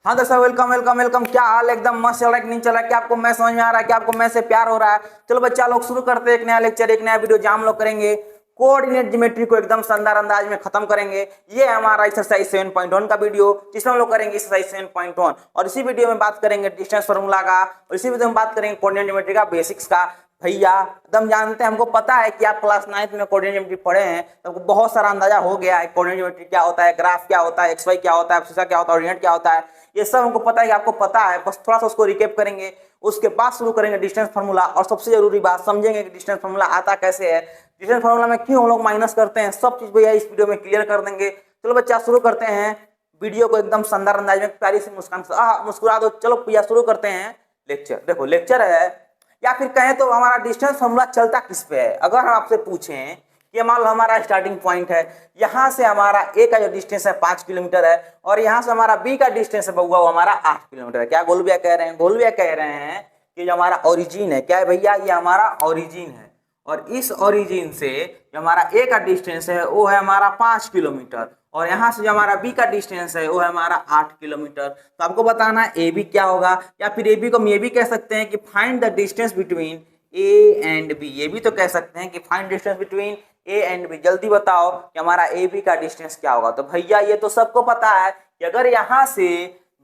हाँ दोस्तों, welcome welcome welcome. क्या हाल? एकदम मस्त चल रहा है कि नहीं चल रहा है? क्या आपको मैं समझ में आ रहा है? क्या आपको मैं से प्यार हो रहा है? चलो बच्चा लोग शुरू करते हैं एक नया लेक्चर, एक नया वीडियो जहाँ हम लोग करेंगे कोऑर्डिनेट ज्योमेट्री को एकदम शानदार अंदाज में खत्म करेंगे। ये है हमारा एक्सरसाइज 7.1 का वीडियो, जिसमें हम लोग करेंगे एक्सरसाइज 7.1 और इसी वीडियो में बात करेंगे डिस्टेंस फार्मूला का और इसी वीडियो में बात करेंगे कोऑर्डिनेट ज्योमेट्री का बेसिक्स का। भैया एकदम जानते हैं, हमको पता है कि आप क्लास 9th में कोऑर्डिनेट ज्योमेट्री पढ़े हैं, तो आपको बहुत सारा अंदाजा हो गया है कोऑर्डिनेट ज्योमेट्री क्या होता है, ग्राफ क्या होता है, एक्स वाई क्या होता है, एब्सिसा क्या होता है, ऑर्डिनेट क्या होता है। ये सब हमको पता है कि आपको पता है, बस थोड़ा सा उसको रिकेप करेंगे। उसके बाद शुरू करेंगे डिस्टेंस फार्मूला और सबसे जरूरी बात समझेंगे कि डिस्टेंस फार्मूला आता कैसे है, डिस्टेंस फार्मूला में क्यों हम लोग माइनस करते हैं, सब चीज भैया इस वीडियो में क्लियर कर देंगे। चलो बच्चा शुरू करते हैं वीडियो को एकदम शानदार अंदाज में, प्यारी सी मुस्कान से मुस्कुरा दो। चलो भैया शुरू करते हैं लेक्चर। देखो लेक्चर है या फिर कहें तो हमारा डिस्टेंस फार्मूला चलता किस पे है। अगर हम आपसे पूछें कि मान लो हमारा स्टार्टिंग पॉइंट है, यहाँ से हमारा ए का जो डिस्टेंस है 5 किलोमीटर है और यहाँ से हमारा बी का डिस्टेंस है बउआ वो हमारा 8 किलोमीटर है। क्या गोलू भैया कह रहे हैं? गोलू भैया कह रहे हैं कि जो हमारा ओरिजिन है, क्या है भैया? ये हमारा ओरिजिन है और इस ओरिजिन से जो हमारा ए का डिस्टेंस है वो है हमारा 5 किलोमीटर और यहाँ से जो हमारा बी का डिस्टेंस है वो है हमारा 8 किलोमीटर। तो आपको बताना है ए बी क्या होगा, या फिर ए बी को हम ये भी कह सकते हैं कि find the distance between A and B. ये भी तो कह सकते हैं कि find distance between A and B. जल्दी बताओ कि हमारा ए बी का डिस्टेंस क्या होगा। तो भैया ये तो सबको पता है कि अगर यहाँ से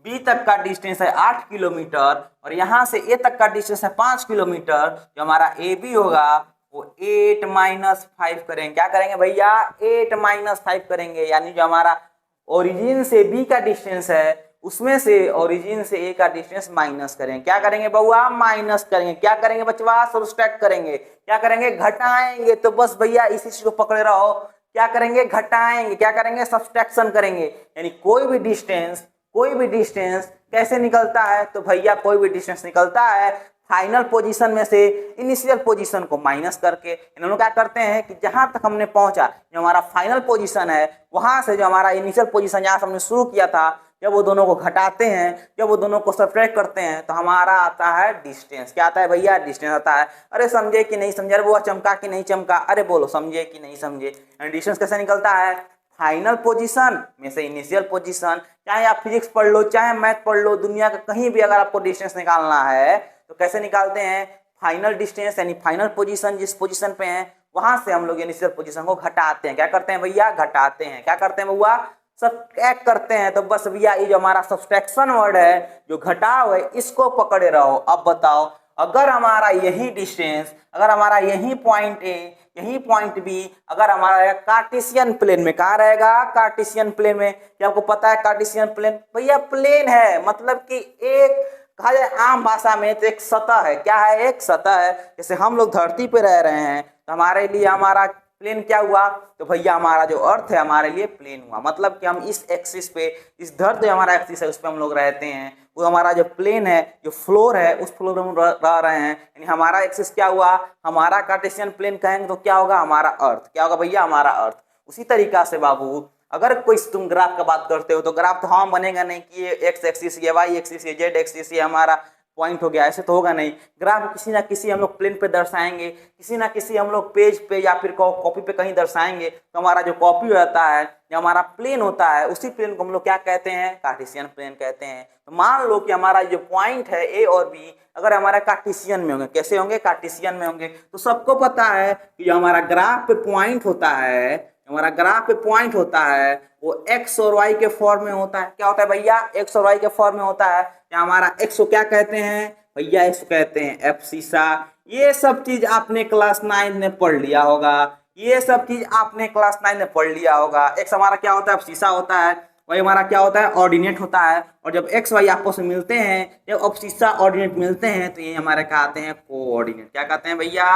बी तक का डिस्टेंस है 8 किलोमीटर और यहाँ से ए तक का डिस्टेंस है 5 किलोमीटर, जो हमारा ए बी होगा वो 8 माइनस 5 करेंगे। क्या करेंगे भैया? 8 माइनस 5 करेंगे, यानी जो हमारा ओरिजिन से बी का डिस्टेंस है उसमें से ओरिजिन से ए का डिस्टेंस माइनस करेंगे। क्या करेंगे बउआ? माइनस करेंगे। क्या करेंगे बचवा? सब्सट्रैक्ट करेंगे। क्या करेंगे? घटाएंगे। तो बस भैया इसी चीज को पकड़े रहो। क्या करेंगे? घटाएंगे। क्या करेंगे? सब्सट्रैक्शन करेंगे। यानी कोई भी डिस्टेंस कैसे निकलता है? तो भैया कोई भी डिस्टेंस निकलता है फाइनल पोजीशन में से इनिशियल पोजीशन को माइनस करके। इन लोग क्या करते हैं कि जहां तक हमने पहुंचा, जो हमारा फाइनल पोजीशन है, वहां से जो हमारा इनिशियल पोजीशन जहां से हमने शुरू किया था, जब वो दोनों को घटाते हैं, जब वो दोनों को सब्ट्रैक्ट करते हैं, तो हमारा आता है डिस्टेंस। क्या आता है भैया? डिस्टेंस आता है। अरे समझे कि नहीं समझे? अरे वो चमका कि नहीं चमका? अरे बोलो समझे कि नहीं समझे? डिस्टेंस कैसे निकलता है? फाइनल पोजीशन में से इनिशियल पोजीशन। चाहे आप फिजिक्स पढ़ लो, चाहे मैथ पढ़ लो, दुनिया का कहीं भी अगर आपको डिस्टेंस निकालना है तो कैसे निकालते हैं? फाइनल डिस्टेंस यानी फाइनल पोजीशन जिस पोजीशन पे है वहां से हम लोग इनिशियल पोजीशन को घटाते हैं। क्या करते हैं भैया? घटाते हैं। क्या करते हैं बउआ? सब्ट्रैक्ट करते हैं। तो बस भैया ये जो हमारा सब्ट्रैक्शन वर्ड है, जो घटाव है, इसको पकड़े रहो। अब बताओ, अगर हमारा यही डिस्टेंस, अगर हमारा यही पॉइंट ए, यही पॉइंट बी, अगर हमारा कार्टेशियन प्लेन में, कहाँ रहेगा? कार्टेशियन प्लेन में। क्या आपको पता है कार्टेशियन प्लेन? भैया प्लेन है, मतलब कि एक कहा जाए आम भाषा में तो एक सतह है। क्या है? एक सतह है। जैसे हम लोग धरती पे रह रहे हैं तो हमारे लिए हमारा प्लेन क्या हुआ? तो भैया हमारा जो अर्थ है हमारे लिए प्लेन हुआ। मतलब कि हम इस एक्सिस पे, इस धरती हमारा एक्सिस है उस पे हम लोग रहते हैं, वो हमारा जो प्लेन है, जो फ्लोर है, उस फ्लोर में हम रह रहे हैं। यानी हमारा एक्सिस क्या हुआ? हमारा कार्टेशियन प्लेन कहेंगे तो क्या होगा? हमारा अर्थ। क्या होगा भैया? हमारा अर्थ। उसी तरीका से बाबू अगर कोई तुम ग्राफ का बात करते हो तो ग्राफ तो हम बनेगा नहीं कि ये एक्स एक्सिस, ये वाई एक्सिस, ये जेड एक्सिस, ये हमारा पॉइंट हो गया, ऐसे तो होगा नहीं। ग्राफ किसी ना किसी हम लोग प्लेन पे दर्शाएंगे, किसी ना किसी हम लोग पेज पे या फिर कॉपी पे कहीं दर्शाएंगे। तो हमारा जो कॉपी होता है, जो हमारा प्लेन होता है, उसी प्लेन को हम लोग क्या कहते हैं? कार्टेशियन प्लेन कहते हैं। तो मान लो कि हमारा जो पॉइंट है ए और बी, अगर हमारा कार्टेशियन में होंगे, कैसे होंगे? कार्टेशियन में होंगे। तो सबको पता है कि जो हमारा ग्राफ पे पॉइंट होता है, हमारा ग्राफ पे पॉइंट होता है वो एक्स और वाई के फॉर्म में होता है। क्या होता है भैया? एक्स और वाई के फॉर्म में होता है। या हमारा एक्स को क्या कहते हैं भैया? एक्स को कहते हैं एब्सिसा। ये सब चीज आपने क्लास 9 में पढ़ लिया होगा। ये सब चीज आपने क्लास 9 में पढ़ लिया होगा। एक्स हमारा क्या होता है? एब्सिसा होता है। वाई हमारा क्या होता है? ऑर्डिनेट होता है। और जब एक्स वाई आपस में मिलते हैं, जब एब्सिसा ऑर्डिनेट मिलते हैं, तो ये हमारे कहते हैं कोऑर्डिनेट। क्या कहते हैं भैया?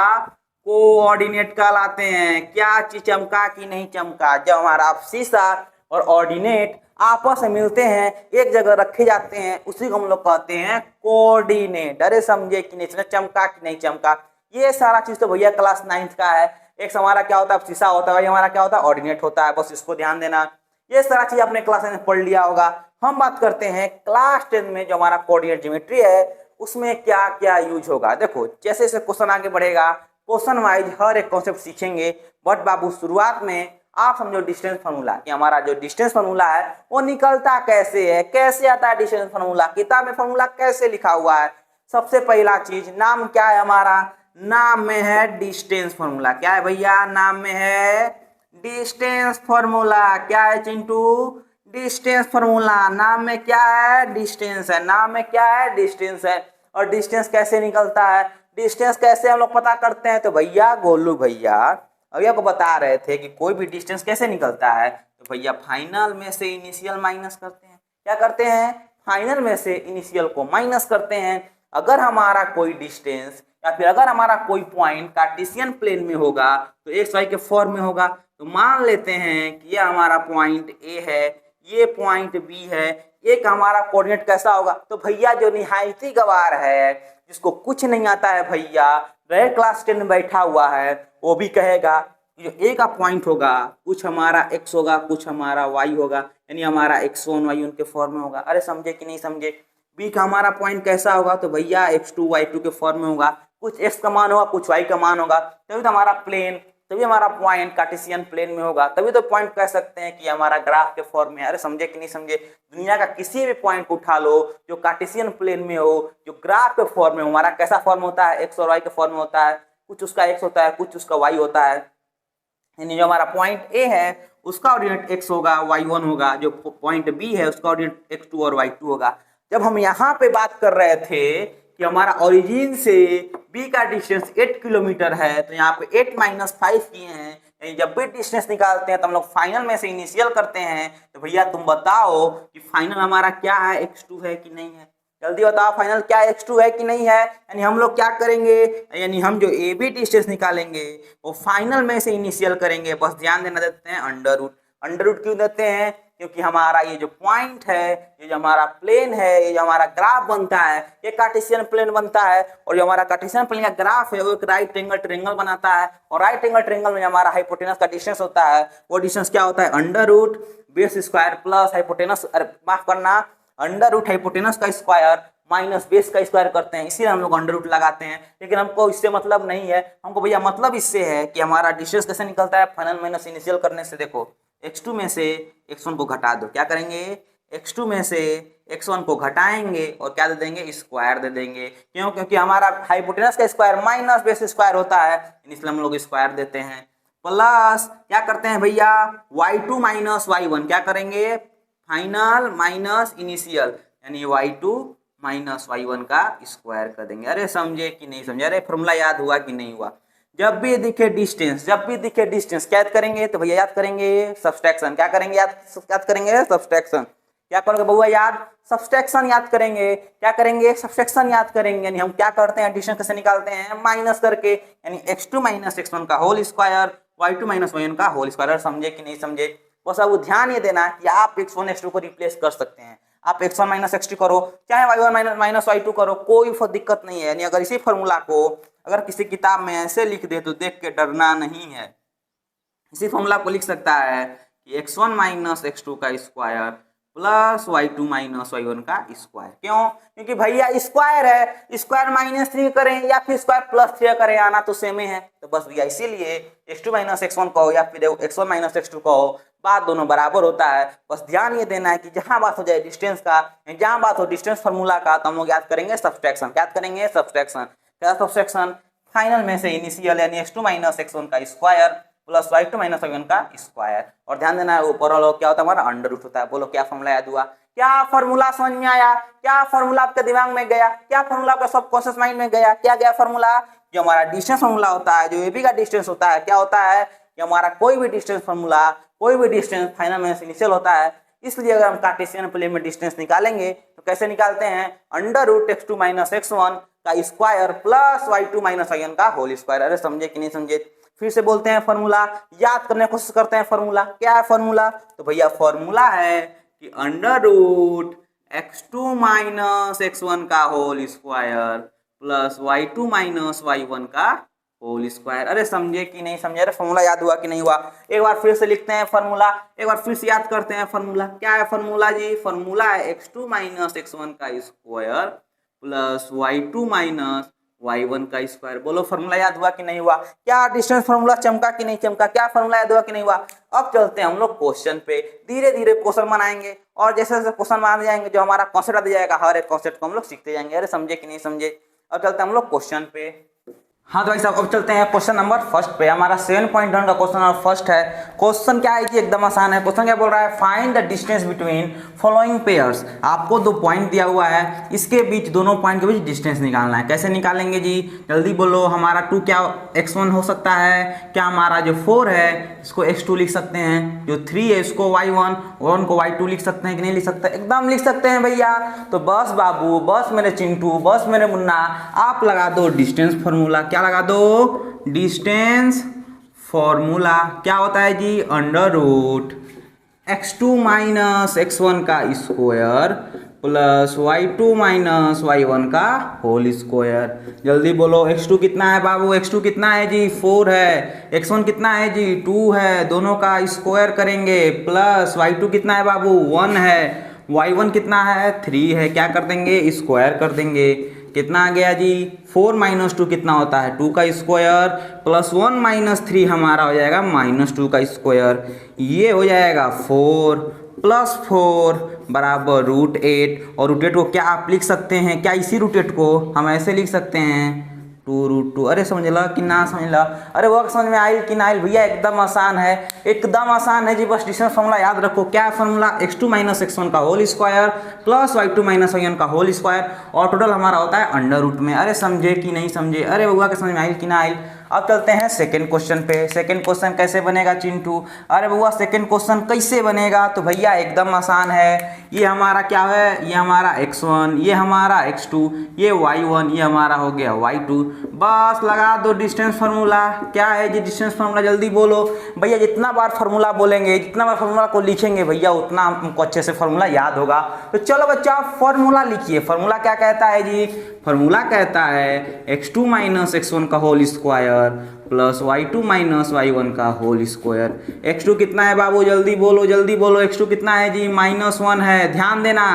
कोऑर्डिनेट कहलाते हैं। क्या चीज चमका कि नहीं चमका? जब हमारा एब्सिसा और ऑर्डिनेट आपस में मिलते हैं, एक जगह रखे जाते हैं, उसी को हम लोग कहते हैं कोऑर्डिनेट। अरे समझे कि नहीं? चमका कि नहीं चमका? ये सारा चीज तो भैया क्लास 9th का है। एक हमारा क्या होता है? एब्सिसा होता है। हमारा क्या होता है? ऑर्डिनेट होता है। बस इसको ध्यान देना। ये सारा चीज आपने क्लास 9 में पढ़ लिया होगा। हम बात करते हैं क्लास 10 में जो हमारा कोऑर्डिनेट ज्योमेट्री है उसमें क्या क्या यूज होगा। देखो जैसे जैसे क्वेश्चन आगे बढ़ेगा, क्वेश्चन वाइज हर एक कॉन्सेप्ट सीखेंगे। बट बाबू शुरुआत में आप समझो डिस्टेंस फार्मूला कि हमारा जो डिस्टेंस फार्मूला है वो निकलता कैसे है, कैसे आता है डिस्टेंस फार्मूला, किताब में फार्मूला कैसे लिखा हुआ है। सबसे पहला चीज, नाम क्या है हमारा, नाम में है डिस्टेंस फार्मूला। क्या है भैया, नाम में है डिस्टेंस फार्मूला। क्या है चिंटू, डिस्टेंस फार्मूला। नाम में क्या है, डिस्टेंस है। नाम में क्या है, डिस्टेंस है। और डिस्टेंस कैसे निकलता है, डिस्टेंस कैसे हम लोग पता करते हैं, तो भैया गोलू भैया अभी आपको बता रहे थे कि कोई भी डिस्टेंस कैसे निकलता है, तो भैया फाइनल में से इनिशियल माइनस करते हैं। क्या करते हैं, फाइनल में से इनिशियल को माइनस करते हैं। अगर हमारा कोई डिस्टेंस या फिर अगर हमारा कोई पॉइंट कार्टेशियन प्लेन में होगा तो एक्स वाई के फॉर्म में होगा। तो मान लेते हैं कि ये हमारा पॉइंट ए है, ये पॉइंट बी है, एक हमारा कोऑर्डिनेट कैसा होगा, तो भैया जो निहायती गवार है, जिसको कुछ नहीं आता है भैया, वह क्लास 10 में बैठा हुआ है, वो भी कहेगा जो ए का पॉइंट होगा कुछ हमारा एक्स होगा, कुछ हमारा वाई होगा, यानी हमारा x1 y1 के फॉर्म में होगा। अरे समझे कि नहीं समझे। बी का हमारा पॉइंट कैसा होगा, तो भैया x2 y2 के फॉर्म में होगा, कुछ x का मान होगा, कुछ y का मान होगा, तभी तो हमारा प्लेन, तभी हमारा पॉइंट कार्टेशियन प्लेन में होगा, तभी तो पॉइंट कह सकते हैं कि हमारा ग्राफ के फॉर्म में है। अरे समझे कि नहीं समझे। दुनिया का किसी भी पॉइंट को उठा लो जो कार्टेशियन प्लेन में हो, जो ग्राफ के फॉर्म में, हमारा कैसा फॉर्म होता है, एक्स और वाई के फॉर्म में होता है, कुछ उसका एक्स होता है, कुछ उसका वाई होता है। यानी जो हमारा पॉइंट ए है उसका ऑर्डिनेट एक्स होगा, y1 होगा, जो पॉइंट बी है उसका ऑर्डिनेट x2 और y2 होगा। जब हम यहाँ पे बात कर रहे थे कि हमारा ओरिजिन से बी का डिस्टेंस 8 किलोमीटर है, तो यहाँ पे 8 - 5 किए हैं। यानी जब भी डिस्टेंस निकालते हैं तो हम लोग फाइनल में से इनिशियल करते हैं। तो भैया तुम बताओ कि फाइनल हमारा क्या है, x2 है कि नहीं है, जल्दी बताओ फाइनल क्या x2 है कि नहीं है। यानी हम लोग क्या करेंगे, यानी हम जो ए बी डिस्टेंस निकालेंगे वो फाइनल में से इनिशियल करेंगे। बस ध्यान देना देते हैं अंडर रूट। अंडर रूट क्यों देते हैं, क्योंकि हमारा ये जो पॉइंट है, ये जो हमारा प्लेन है, ये जो हमारा ग्राफ बनता है, ये कार्टेशियन प्लेन बनता है। और जो हमारा कार्टेशियन प्लेन का ग्राफ है वो एक राइट एंगल ट्रायंगल बनाता है। और राइट एंगल ट्रायंगल में हमारा हाइपोटेनस का डिस्टेंस होता है, वो डिस्टेंस क्या होता है, under root base square plus hypotenuse, माफ करना, अंडर रूट हाइपोटेनस का स्क्वायर माइनस बेस का स्क्वायर करते हैं, इसीलिए हम लोग अंडर रूट लगाते हैं। लेकिन हमको इससे मतलब नहीं है, हमको भैया मतलब इससे है कि हमारा डिस्टेंस कैसे निकलता है, फाइनल माइनस इनिशियल करने से। देखो x2 में से x1 को घटा दो, क्या करेंगे, x2 में से x1 को घटाएंगे और क्या दे देंगे, स्क्वायर दे देंगे। क्यों, क्योंकि हमारा हाइपोटेनस का स्क्वायर माइनस बेस स्क्वायर होता है, इसलिए हम लोग स्क्वायर देते हैं। प्लस क्या करते हैं भैया, y2 - y1 क्या करेंगे, फाइनल माइनस इनिशियल, यानी y2 - y1 का स्क्वायर कर देंगे। अरे समझे कि नहीं समझे, अरे फॉर्मूला याद हुआ कि नहीं हुआ। जब भी दिखे डिस्टेंस, जब भी दिखे डिस्टेंस क्या याद करेंगे, तो भैया याद करेंगे सब्सट्रैक्शन। क्या करेंगे, याद करेंगे सब्सट्रैक्शन। क्या करोगे बउआ, याद सब्सट्रैक्शन याद करेंगे। क्या करेंगे, सब्सट्रैक्शन याद करेंगे। यानी हम क्या करते हैं, डिस्टेंस कैसे निकालते हैं, माइनस करके, यानी x2 - x1 का होल स्क्वायर, y2 - y1 का होल स्क्वायर। समझे कि नहीं समझे। बस अब ध्यान ये देना कि आप x1 x2 को रिप्लेस कर सकते हैं। आप x1 - x2 करो, चाहे y1 - y2 करो, कोई दिक्कत नहीं है। यानी अगर इसी फॉर्मूला को अगर किसी किताब में ऐसे लिख दे तो देख के डरना नहीं है। इसी फॉर्मूला को लिख सकता है कि x1 - x2 का स्क्वायर प्लस y2 - y1 का स्क्वायर। क्यों, क्योंकि भैया स्क्वायर है, स्क्वायर -3 करें या फिर स्क्वायर +3 करें, आना तो सेम ही है। तो बस भैया इसीलिए x2 - x1 कहो या फिर x1 - x2 कहो, बात दोनों बराबर होता है। बस ध्यान ये देना है कि जहां बात हो जाए डिस्टेंस का, जहां बात हो डिस्टेंस फार्मूला का, तो हम लोग याद करेंगे सब्सट्रैक्शन। क्या करेंगे, सब्सट्रैक्शन। क्या सब्सट्रैक्शन, फाइनल में से इनिशियल, यानी x2 - x1 का स्क्वायर प्लस y2 - y1 का स्क्वायर। और ध्यान देना है ऊपर वाला क्या होता है, हमारा अंडर रूट होता है। बोलो क्या फॉर्मूला याद हुआ, क्या फॉर्मूला समझ में आया, क्या फॉर्मूला आपके दिमाग में गया, क्या फॉर्मूला आपका सबकॉन्शियस माइंड में गया, क्या गया फॉर्मूला, जो हमारा डिस्टेंस फॉर्मूला होता है, जो एबी का डिस्टेंस होता है, क्या होता है कि हमारा कोई भी डिस्टेंस फॉर्मूला, कोई भी डिस्टेंस फाइनल में से इनिशियल होता है। इसलिए अगर हम कार्टेशियन प्लेन में डिस्टेंस निकालेंगे तो कैसे निकालते हैं, अंडर रूट x2 - x1 का स्क्वायर प्लस y2 - y1 का होल स्क्वायर। अरे समझे कि नहीं समझे। फिर से बोलते हैं फॉर्मूला, याद करने की कोशिश करते हैं फॉर्मूला। क्या है फॉर्मूला, तो भैया फॉर्मूला है कि अंडर रूट x2 - x1 का whole square plus y2 - y1 का होल स्क्वायर। अरे समझे कि नहीं समझे, अरे फॉर्मूला याद हुआ कि नहीं हुआ। एक बार फिर से लिखते हैं फॉर्मूला, एक बार फिर से याद करते हैं फॉर्मूला। क्या है फॉर्मूला जी, फॉर्मूला है x2 - x1 का स्क्वायर प्लस y2 - y1 का स्क्वायर। बोलो फॉर्मूला याद हुआ कि नहीं हुआ? क्या डिस्टेंस फॉर्मूला चमका कि नहीं चमका? क्या फॉर्मूला याद हुआ कि नहीं हुआ? अब चलते हैं हम लोग क्वेश्चन पे, धीरे धीरे क्वेश्चन बनाएंगे और जैसे जैसे क्वेश्चन बना जाएंगे जो हमारा कॉन्सेप्ट आ जाएगा हर एक कॉन्सेप्ट को हम लोग सीखते जाएंगे। अरे समझे कि नहीं समझे? अब चलते हैं हम लोग क्वेश्चन पे। हाँ तो भाई साहब अब चलते हैं क्वेश्चन नंबर फर्स्ट पे। हमारा 7.1 का क्वेश्चन नंबर फर्स्ट है। क्वेश्चन क्या है कि एकदम आसान है। क्वेश्चन क्या बोल रहा है? Find the distance between following pairs. आपको 2 पॉइंट दिया हुआ है, इसके बीच दोनों पॉइंट के बीच डिस्टेंस निकालना है। कैसे निकालेंगे जी? जल्दी बोलो। हमारा 2 क्या x1 हो सकता है? क्या हमारा जो 4 है इसको x2 लिख सकते हैं, जो 3 है इसको y1 और 1 को y2 लिख सकते हैं कि नहीं लिख सकते? एकदम लिख सकते हैं भैया। तो बस बाबू, बस मेरे चिंटू, बस मेरे मुन्ना, आप लगा दो डिस्टेंस फॉर्मूला। क्या लगा दो? Distance formula. क्या होता है जी? Under root x2 minus x1 का square plus y2 minus y1 का होल स्क्वायर। जल्दी बोलो x2 कितना है बाबू? x2 कितना है जी? 4 है। x1 कितना है जी? 2 है। दोनों का स्क्वायर करेंगे प्लस y2 कितना है बाबू? 1 है। y1 कितना है? 3 है। क्या कर देंगे? स्क्वायर कर देंगे। कितना आ गया जी? 4 माइनस 2 कितना होता है? 2 का स्क्वायर प्लस 1 माइनस 3 हमारा हो जाएगा -2 का स्क्वायर। ये हो जाएगा 4 प्लस 4 बराबर √8। और √8 को क्या आप लिख सकते हैं? क्या इसी √8 को हम ऐसे लिख सकते हैं 2√2। अरे समझ ला कि ना समझ ला? अरे वो समझ में आयल कि ना आयल भैया? एकदम आसान है, एकदम आसान है जी। बस डिस्टेंस फॉर्मूला याद रखो। क्या फॉर्मूला? x2 माइनस x1 का whole square plus y2 minus y1 का होल स्क्वायर और टोटल हमारा होता है अंडर रूट में। अरे समझे कि नहीं समझे? अरे बउआ के समझ में आयल कि ना आयल? अब चलते हैं सेकंड क्वेश्चन पे। सेकंड क्वेश्चन कैसे बनेगा चिंटू? अरे बउआ सेकंड क्वेश्चन कैसे बनेगा? तो भैया एकदम आसान है। ये हमारा क्या है? ये हमारा x1, ये हमारा x2, ये y1, ये हमारा हो गया y2। बस लगा दो डिस्टेंस फार्मूला। क्या है जी डिस्टेंस फार्मूला? जल्दी बोलो भैया। जितना बार फार्मूला बोलेंगे, जितना बार फार्मूला को लिखेंगे भैया, उतना हमको अच्छे से फार्मूला याद होगा। तो चलो बच्चा फार्मूला लिखिए। फार्मूला क्या कहता है जी? फार्मूला कहता है x2 माइनस x1 का whole square plus y2 minus y1 का होल स्क्वायर। x2 कितना है बाबू? जल्दी बोलो, जल्दी बोलो। x2 कितना है जी? -1 है। ध्यान देना,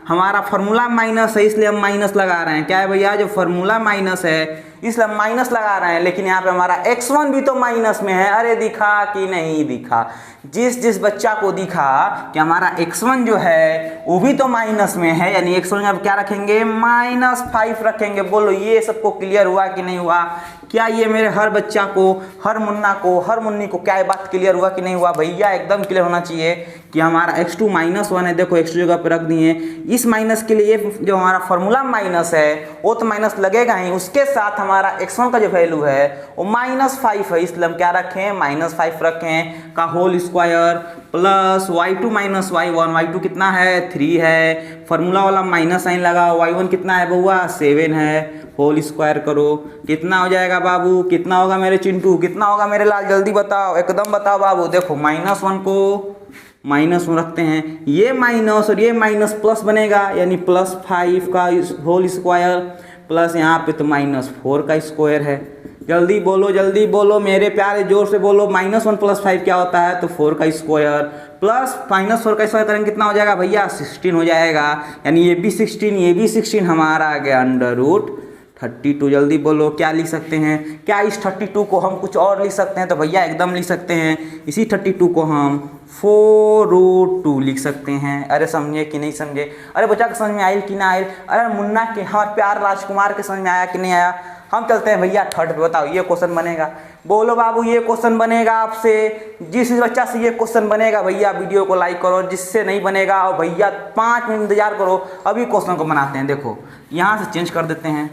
हमारा फार्मूला माइनस है इसलिए हम माइनस लगा रहे हैं। क्या है भैया? जो फार्मूला माइनस है इसलिए हम माइनस लगा रहे हैं, लेकिन यहाँ पे हमारा x1 भी तो माइनस में है। अरे दिखा कि नहीं दिखा? जिस जिस बच्चा को दिखा कि हमारा x1 जो है वो भी तो माइनस में है, यानी x1 अब क्या रखेंगे? -5 रखेंगे। बोलो ये सबको क्लियर हुआ कि नहीं हुआ? क्या ये मेरे हर बच्चा को, हर मुन्ना को, हर मुन्नी को क्या ये बात क्लियर हुआ कि नहीं हुआ? भैया एकदम क्लियर होना चाहिए कि हमारा x2 -1 है। देखो x2 जगह पे रख दिए। इस माइनस के लिए जो हमारा फॉर्मूला माइनस है वो तो माइनस लगेगा ही, उसके साथ हमारा x1 का जो वैल्यू है वो -5 है, इसलिए हम क्या रखें? -5 रखें का whole square plus y2 minus y1। y2 कितना है? 3 है। फार्मूला वाला माइनस साइन लगा। y1 कितना है बउआ? 7 है। होल स्क्वायर करो। कितना हो जाएगा बाबू? कितना होगा मेरे चिंटू? कितना होगा मेरे लाल? जल्दी बताओ, एकदम बताओ बाबू। देखो -1 को -1 रखते हैं, ये माइनस और ये माइनस प्लस बनेगा, यानी +5 का होल स्क्वायर प्लस यहाँ पे तो -4 का स्क्वायर है। जल्दी बोलो, जल्दी बोलो मेरे प्यारे, जोर से बोलो। -1 + 5 क्या होता है? तो 4 का स्क्वायर प्लस -4 का स्क्वायर करेंगे कितना हो जाएगा भैया? 16 हो जाएगा। यानी ये भी 16, ये भी 16 हमारा आ गया √32। जल्दी बोलो क्या लिख सकते हैं? क्या इस 32 को हम कुछ और लिख सकते हैं? तो भैया एकदम लिख सकते हैं। इसी 32 को हम 4√2 लिख सकते हैं। अरे समझे कि नहीं समझे? अरे बच्चा के समझ में आयल कि ना आयल? अरे मुन्ना के हमारे प्यार राजकुमार के समझ में आया कि नहीं आया? हम चलते हैं भैया थर्ड पे। बताओ ये क्वेश्चन बनेगा? बोलो बाबू ये क्वेश्चन बनेगा आपसे। जिस बच्चा से ये क्वेश्चन बनेगा भैया वीडियो को लाइक करो, जिससे नहीं बनेगा और भैया 5 मिनट इंतजार करो, अभी क्वेश्चन को बनाते हैं। देखो यहाँ से चेंज कर देते हैं।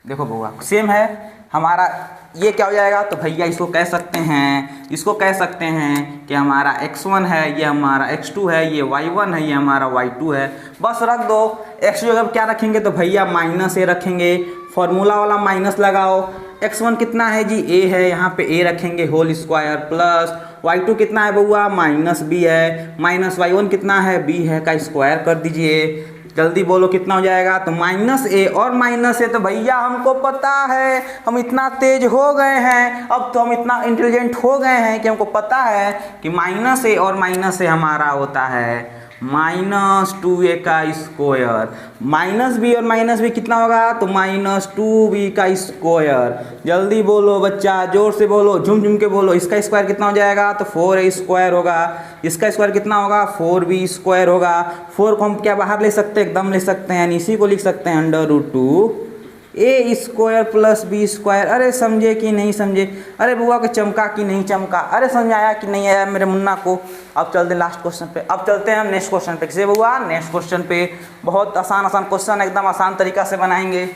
देखो बउआ सेम है हमारा। ये क्या हो जाएगा? तो भैया इसको कह सकते हैं, इसको कह सकते हैं कि हमारा x1 है, ये हमारा x2 है, ये y1 है, ये हमारा y2 है। बस रख दो। x2 जब क्या रखेंगे? तो भैया -a रखेंगे। फॉर्मूला वाला माइनस लगाओ। x1 कितना है जी? a है, यहाँ पे a रखेंगे होल स्क्वायर प्लस y2 कितना है बउआ? -b है, माइनस y1 कितना है? b है, का स्क्वायर कर दीजिए। जल्दी बोलो कितना हो जाएगा? तो -a और -a तो भैया हमको पता है, हम इतना तेज हो गए हैं, अब तो हम इतना इंटेलिजेंट हो गए हैं कि हमको पता है कि -a और -a हमारा होता है -2a का स्क्वायर, माइनस बी और माइनस बी कितना होगा, तो -2b का स्क्वायर। जल्दी बोलो बच्चा, जोर से बोलो, झुम झुम के बोलो। इसका स्क्वायर कितना हो जाएगा, तो 4a स्क्वायर होगा। इसका स्क्वायर कितना होगा, 4b स्क्वायर होगा। 4 को हम क्या बाहर ले सकते हैं, एकदम ले सकते हैं, यानी इसी को लिख सकते हैं √2 a square plus B square. अरे समझे कि नहीं समझे, अरे बुआ को चमका कि नहीं चमका, अरे समझ आया कि नहीं आया मेरे मुन्ना को। अब चलते हैं लास्ट क्वेश्चन पे, अब चलते हैं हम नेक्स्ट क्वेश्चन पे। किसे बुआ, नेक्स्ट क्वेश्चन पे। बहुत आसान आसान क्वेश्चन, एकदम आसान तरीका से बनाएंगे।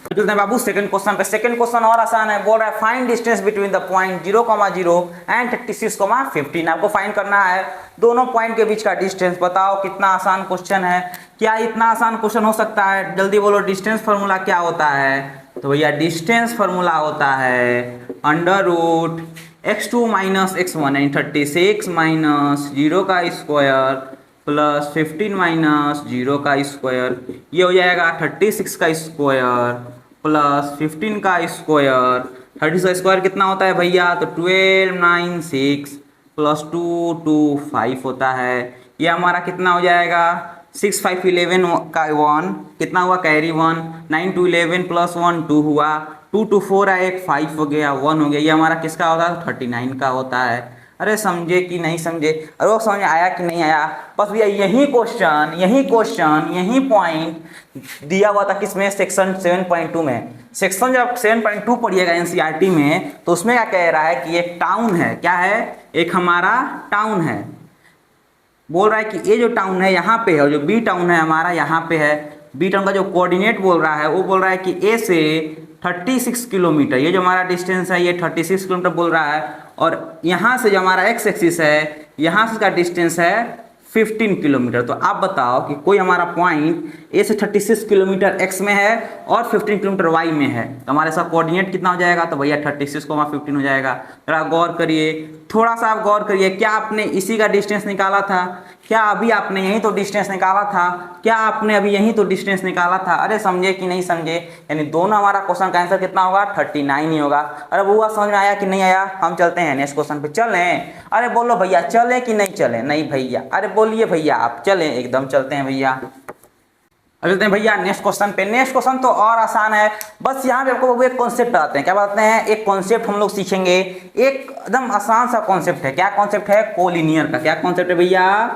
चलते हैं बाबू सेकंड क्वेश्चन पे। सेकंड क्वेश्चन और आसान है, बोल रहा है find distance between the point 0,0 and 36,15। आपको फाइंड करना है दोनों पॉइंट के बीच का डिस्टेंस। बताओ कितना आसान क्वेश्चन है, क्या इतना आसान क्वेश्चन हो सकता है? जल्दी बोलो, डिस्टेंस फार्मूला क्या होता है? तो भैया डिस्टेंस फार्मूला होता है √x2 - x1 यानी 36 - 0 का स्क्वायर प्लस 15 - 0 का स्क्वायर। ये हो जाएगा 36 का स्क्वायर प्लस 15 का स्क्वायर। 30 का स्क्वायर कितना होता है भैया, तो 12 9 6 प्लस 2 2 5 होता है। ये हमारा कितना हो जाएगा, 6 5 11 का 1 कितना हुआ, कैरी 1, 9 2 11 प्लस 1 2 हुआ, 2 2 4 आया, 1 5 हो गया, 1 हो गया। ये हमारा किसका होता है, 39 का होता है। अरे समझे कि नहीं समझे, अरे वो समझ आया कि नहीं आया? बस भैया यही क्वेश्चन यही पॉइंट दिया हुआ था किसमें, सेक्शन 7.2 में। सेक्शन जब 7.2 पढ़िएगा एनसीईआरटी में, तो उसमें क्या कह रहा है कि एक टाउन है, क्या है, एक हमारा टाउन है। बोल रहा है कि ये जो टाउन है यहाँ पे है, और जो बी टाउन है हमारा यहाँ पे है। बी टाउन का जो कोऑर्डिनेट बोल रहा है वो बोल रहा है कि ए से 36 किलोमीटर, ये जो हमारा डिस्टेंस है ये 36 किलोमीटर बोल रहा है। और यहाँ से जो हमारा एक्स एक्सिस है, यहाँ से का डिस्टेंस है 15 किलोमीटर। तो आप बताओ कि कोई हमारा पॉइंट ए से 36 किलोमीटर एक्स में है और 15 किलोमीटर वाई में है, तो हमारे साथ कोऑर्डिनेट कितना हो जाएगा, तो भैया 36 को 15 हो जाएगा। जरा गौर करिए, थोड़ा सा आप गौर करिए, क्या आपने इसी का डिस्टेंस निकाला था? क्या अभी आपने यही तो डिस्टेंस निकाला था? क्या आपने अभी यही तो डिस्टेंस निकाला था? अरे समझे कि नहीं समझे, यानी दोनों हमारा क्वेश्चन का आंसर कितना होगा, 39 ही होगा। अरे बुआ समझ में आया कि नहीं आया? हम चलते हैं नेक्स्ट क्वेश्चन पे, चलें? अरे बोलो भैया, चलें कि नहीं चलें? नहीं भैया, अरे बोलिए भैया, आप चलें, एकदम चलते हैं भैया। अब चलते हैं भैया नेक्स्ट क्वेश्चन पे। नेक्स्ट क्वेश्चन तो और आसान है, बस यहाँ पे आपको एक कॉन्सेप्ट बताते हैं। क्या बताते हैं? एक कॉन्सेप्ट हम लोग सीखेंगे, एक एकदम आसान सा कॉन्सेप्ट है। क्या कॉन्सेप्ट है? कोलिनियर का। क्या कॉन्सेप्ट है भैया?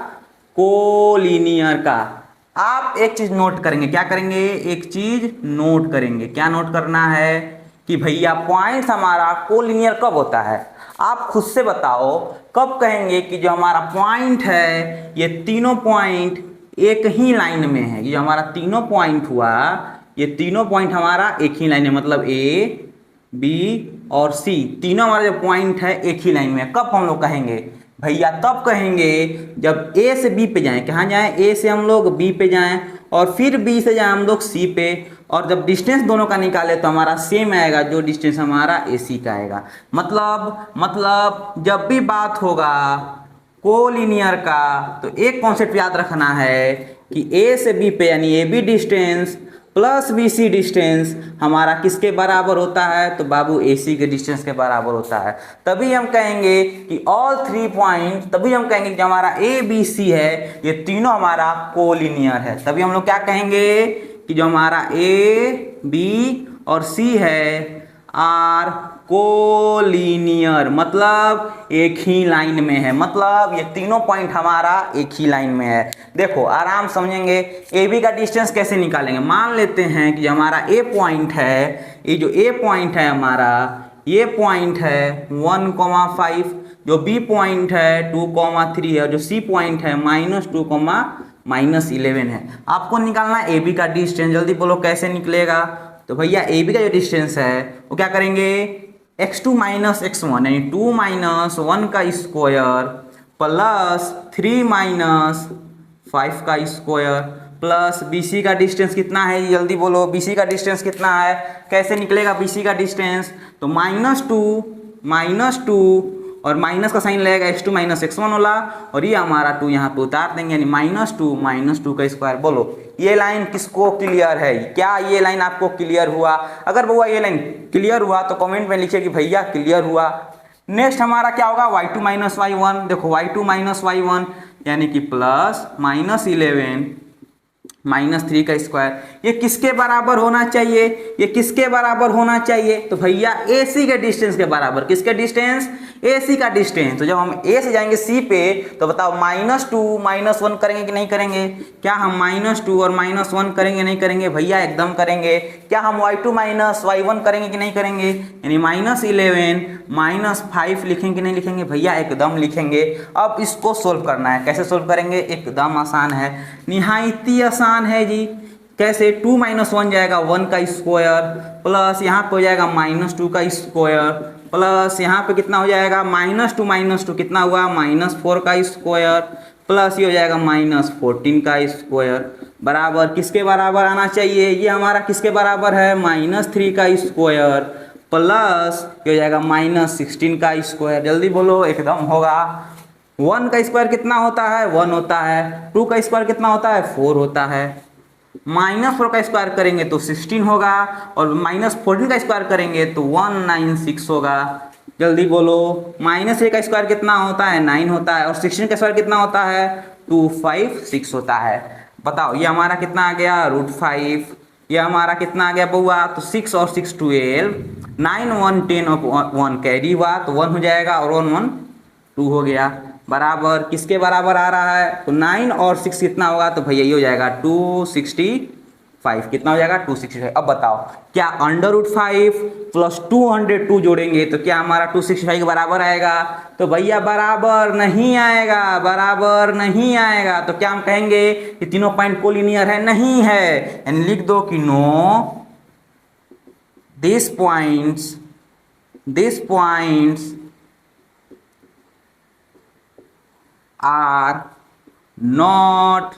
कोलिनियर का। आप एक चीज नोट करेंगे, क्या करेंगे? एक चीज नोट करेंगे। क्या नोट करना है? कि भैया पॉइंट हमारा कोलिनियर कब होता है? आप खुद से बताओ, कब कहेंगे कि जो हमारा पॉइंट है, ये तीनों पॉइंट एक ही लाइन में है। ये हमारा तीनों पॉइंट हुआ, ये तीनों पॉइंट हमारा एक ही लाइन है, मतलब ए बी और सी तीनों हमारे जो पॉइंट है एक ही लाइन में। कब हम लोग कहेंगे भैया? तब कहेंगे जब ए से बी पे जाएं। कहाँ जाएं? ए से हम लोग बी पे जाएं और फिर बी से जाएं हम लोग सी पे, और जब डिस्टेंस दोनों का निकाले तो हमारा सेम आएगा, जो डिस्टेंस हमारा ए सी का आएगा। मतलब जब भी बात होगा कोलिनियर का, तो एक कॉन्सेप्ट याद रखना है कि ए से बी पे यानी A B distance plus B C distance हमारा किसके बराबर होता है? तो बाबू ए सी के डिस्टेंस के बराबर होता है। तभी हम कहेंगे कि ऑल 3 पॉइंट, तभी हम कहेंगे कि जो हमारा ए बी सी है ये तीनों हमारा कोलिनियर है। तभी हम लोग क्या कहेंगे कि जो हमारा ए बी और सी है आर कोलिनियर, मतलब एक ही लाइन में है, मतलब ये तीनों पॉइंट हमारा एक ही लाइन में है। देखो आराम समझेंगे, ए बी का डिस्टेंस कैसे निकालेंगे। मान लेते हैं कि हमारा ए पॉइंट है, ये जो ए पॉइंट है हमारा, ये पॉइंट है 1,5, जो बी पॉइंट है 2,3 है, जो सी पॉइंट है -2, -11 है। आपको निकालना है ए बी का डिस्टेंस। जल्दी बोलो कैसे निकलेगा? तो भैया ए बी का जो डिस्टेंस है वो क्या करेंगे, x2 - x1 यानी 2 - 1 का स्क्वायर प्लस 3 - 5 का स्क्वायर प्लस BC का डिस्टेंस कितना है? जल्दी बोलो, BC का डिस्टेंस कितना है? कैसे निकलेगा BC का डिस्टेंस? तो -2 और माइनस का साइन लगेगा, x2 - x1 वाला, और ये हमारा 2 यहाँ पे उतार देंगे, यानी -2 का स्क्वायर। बोलो ये लाइन किसको क्लियर है? क्या ये लाइन आपको क्लियर हुआ? अगर भैया ये लाइन क्लियर हुआ तो कमेंट में लिखिए कि भैया क्लियर हुआ। नेक्स्ट हमारा क्या होगा? y2 - y1। देखो y2 - y1 यानी कि प्लस -11 -3 का स्क्वायर। ये किसके बराबर होना चाहिए? ये किसके बराबर होना चाहिए? तो भैया AC के डिस्टेंस के बराबर। किसके डिस्टेंस? AC का डिस्टेंस। तो जब हम A से जाएंगे C पे तो बताओ -2 -1 करेंगे कि नहीं करेंगे? क्या हम -2 और -1 करेंगे नहीं करेंगे? भैया एकदम करेंगे। क्या हम y2 -y1 करेंगे कि नहीं करेंगे? यानी -11 -5 लिखेंगे कि नहीं लिखेंगे? भैया एकदम लिखेंगे। अब इसको सोल्व करना है। कैसे सोल्व करेंगे? एकदम आसान है, निहायती आसान है जी। कैसे? 2 - 1 जाएगा 1 का स्क्वायर, प्लस यहाँ पे हो जाएगा -2 का स्क्वायर, प्लस यहाँ पे कितना हो जाएगा? -2 कितना हुआ? -4 का स्क्वायर, प्लस ये हो जाएगा -14 का स्क्वायर, बराबर किसके बराबर आना चाहिए? ये हमारा किसके बराबर है? -3 का स्क्वायर, प्लस ये हो जाएगा -16 का स्क्वायर। जल्दी बोलो, एकदम होगा। 1 का स्क्वायर कितना होता है? 1 होता है। 2 का स्क्वायर कितना होता है? 4 होता है। -4 का स्क्वायर करेंगे तो 16 होगा, और -14 का स्क्वायर करेंगे तो 196 होगा। जल्दी बोलो, -3 का स्क्वायर कितना होता है? 9 होता है, और 16 का स्क्वायर कितना होता है? 256 होता है। बताओ ये हमारा कितना आ गया? √5। ये हमारा कितना आ गया बउआ? तो 6 और 6 12, 9 1 10 और 1 कैरी हुआ तो 1 हो जाएगा, और 1 1 2 हो गया, बराबर किसके बराबर आ रहा है? तो 9 और 6 कितना होगा? तो भैया ये हो जाएगा 265। कितना हो जाएगा? 265। अब बताओ, क्या √5 प्लस 202 जोड़ेंगे तो क्या हमारा 265 के बराबर आएगा? तो भैया बराबर नहीं आएगा, बराबर नहीं आएगा। तो क्या हम कहेंगे कि तीनों पॉइंट कोलिनियर है? नहीं है। यानी लिख दो कि no, this points are not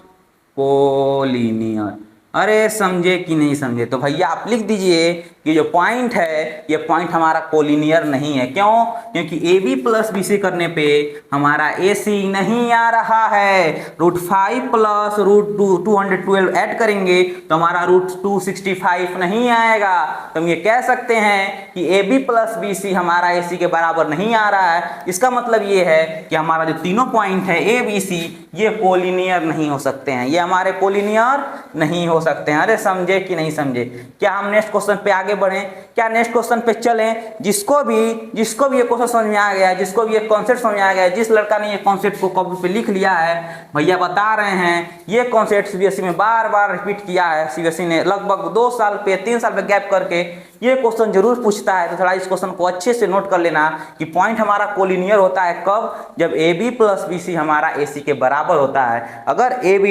collinear. अरे समझे कि नहीं समझे? तो भैया आप लिख दीजिए कि जो पॉइंट है ये पॉइंट हमारा कोलिनियर नहीं है। क्यों? क्योंकि AB प्लस BC करने पे हमारा AC नहीं आ रहा है। √5 प्लस √212 ऐड करेंगे तो हमारा √265 नहीं आएगा। तो हम ये कह सकते हैं कि AB प्लस BC हमारा AC के बराबर नहीं आ रहा है। इसका मतलब ये है कि हमारा जो तीनों पॉइंट है ABC ये कोलिनियर नहीं हो सकते हैं, ये हमारे कोलिनियर नहीं हो सकते हैं। अरे समझे कि नहीं समझे? क्या हम नेक्स्ट क्वेश्चन पे आगे बढ़ें? क्या नेक्स्ट क्वेश्चन पे चलें? जिसको भी ये क्वेश्चन समझ में आ गया, जिसको भी ये कॉन्सेप्ट समझ में आ गया, जिस लड़का ने ये कॉन्सेप्ट को कॉपी पे लिख लिया है, भैया बता रहे हैं ये कॉन्सेप्ट CBSE में बार बार रिपीट किया है। CBSE ने लगभग 2 साल पे 3 साल पे गैप करके ये क्वेश्चन जरूर पूछता है। तो थोड़ा इस क्वेश्चन को अच्छे से नोट कर लेना कि पॉइंट हमारा कोलिनियर होता है कब? जब AB प्लस BC हमारा AC के बराबर होता है। अगर AB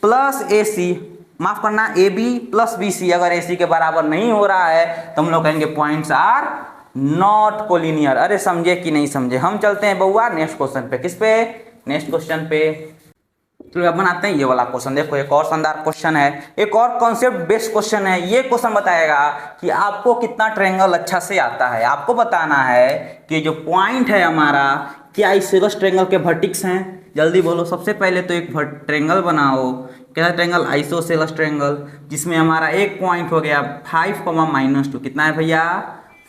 प्लस AC, माफ करना, AB प्लस BC अगर AC के बराबर नहीं हो रहा है तो हम लोग कहेंगे पॉइंट्स आर नॉट कोलिनियर। अरे समझे कि नहीं समझे? हम चलते हैं बउआ नेक्स्ट क्वेश्चन पे। किस पे? नेक्स्ट क्वेश्चन पे। तो अब बनाते हैं ये वाला क्वेश्चन। देखो एक और शानदार क्वेश्चन है, एक और कॉन्सेप्ट बेस्ड क्वेश्चन है। ये क्वेश्चन बताएगा कि आपको कितना ट्रायंगल अच्छा से आता है। आपको बताना है कि जो पॉइंट है हमारा क्या आइसोसेलेस ट्रायंगल के वर्टेक्स हैं। जल्दी बोलो। सबसे पहले तो एक ट्रायंगल बनाओ। क्या ट्रायंगल? आइसोसेलेस ट्रायंगल, जिसमें हमारा एक पॉइंट हो गया 5, -2। कितना है भैया?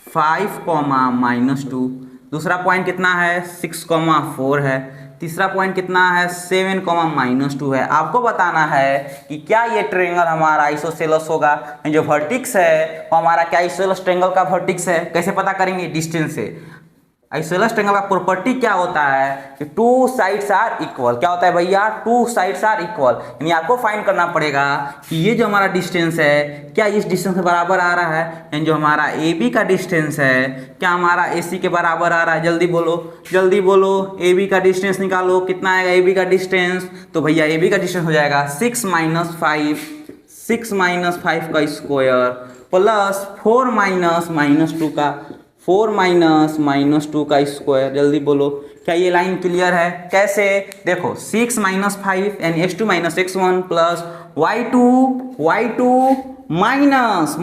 5, -2। दूसरा पॉइंट कितना है? 6, 4 है। तीसरा पॉइंट कितना है? 7, -2 है। आपको बताना है कि क्या ये ट्रायंगल हमारा आइसोसेलेस होगा। जो वर्टेक्स है वो हमारा क्या आइसोसेलेस ट्रायंगल का वर्टेक्स है। कैसे पता करेंगे? डिस्टेंस से। आइसोसेलेस ट्रायंगल का प्रॉपर्टी क्या होता है कि 2 साइड्स आर इक्वल। क्या होता है भैया? 2 साइड्स आर इक्वल। यानी आपको फाइंड करना पड़ेगा कि ये जो हमारा डिस्टेंस है क्या इस डिस्टेंस के बराबर आ रहा है। यानी जो हमारा AB का डिस्टेंस है क्या हमारा AC के बराबर आ रहा है। जल्दी बोलो, जल्दी बोलो। AB का डिस्टेंस निकालो। कितना आएगा AB का डिस्टेंस? तो भैया AB का डिस्टेंस हो जाएगा 6 - 5 का स्क्वायर, प्लस 4 -2 का स्क्वायर। जल्दी बोलो, क्या ये लाइन क्लियर है? कैसे? देखो 6 - 5 यानी x2 - x1 plus y2 minus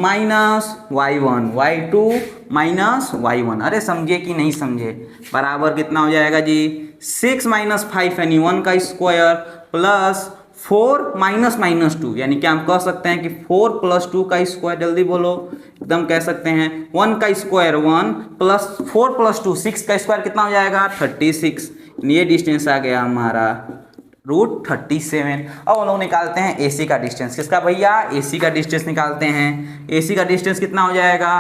y1। अरे समझे कि नहीं समझे? बराबर कितना हो जाएगा जी? 6 - 5 यानी 1 का स्क्वायर प्लस 4 -2 यानी क्या हम कह सकते हैं कि 4 + 2 का स्क्वायर। जल्दी बोलो, एकदम कह सकते हैं 1 का स्क्वायर 1 प्लस 4 + 2 6 का स्क्वायर कितना हो जाएगा? 36। ये डिस्टेंस आ गया हमारा √37। अब हम लोग निकालते हैं AC का डिस्टेंस। किसका भैया? AC का डिस्टेंस निकालते हैं। AC का डिस्टेंस कितना हो जाएगा?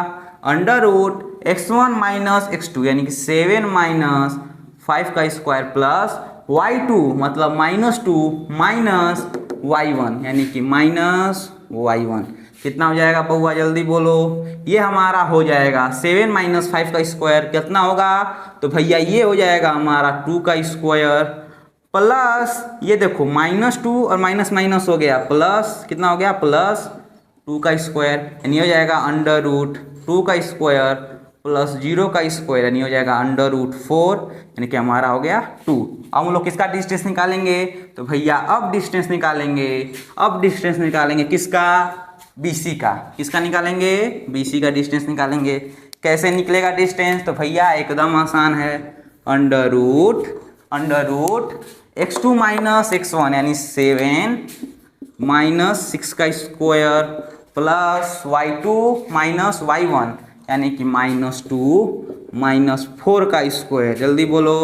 √x1 माइनस x2 यानी कि 7 माइनस 5 का स्क्वायर प्लस y2 मतलब -2 माइनस y1 यानी कि -y1। कितना हो जाएगा बउआ? जल्दी बोलो। ये हमारा हो जाएगा 7 माइनस 5 का स्क्वायर कितना होगा? तो भैया ये हो जाएगा हमारा 2 का स्क्वायर प्लस ये देखो -2 और माइनस माइनस हो गया प्लस कितना हो गया? प्लस 2 का स्क्वायर यानी हो जाएगा √2 का स्क्वायर प्लस 0 का स्क्वायर यानी हो जाएगा √4 यानी कि हमारा हो गया 2। अब हम लोग किसका डिस्टेंस निकालेंगे? तो भैया अब डिस्टेंस निकालेंगे। अब डिस्टेंस निकालेंगे किसका? BC का। किसका निकालेंगे? BC का डिस्टेंस निकालेंगे। कैसे निकलेगा डिस्टेंस? तो भैया एकदम आसान है। Under root x2 minus x1 यानी 7 माइनस 6 का square plus y2 minus y1 यानी कि -2 माइनस 4 का स्क्वायर। जल्दी बोलो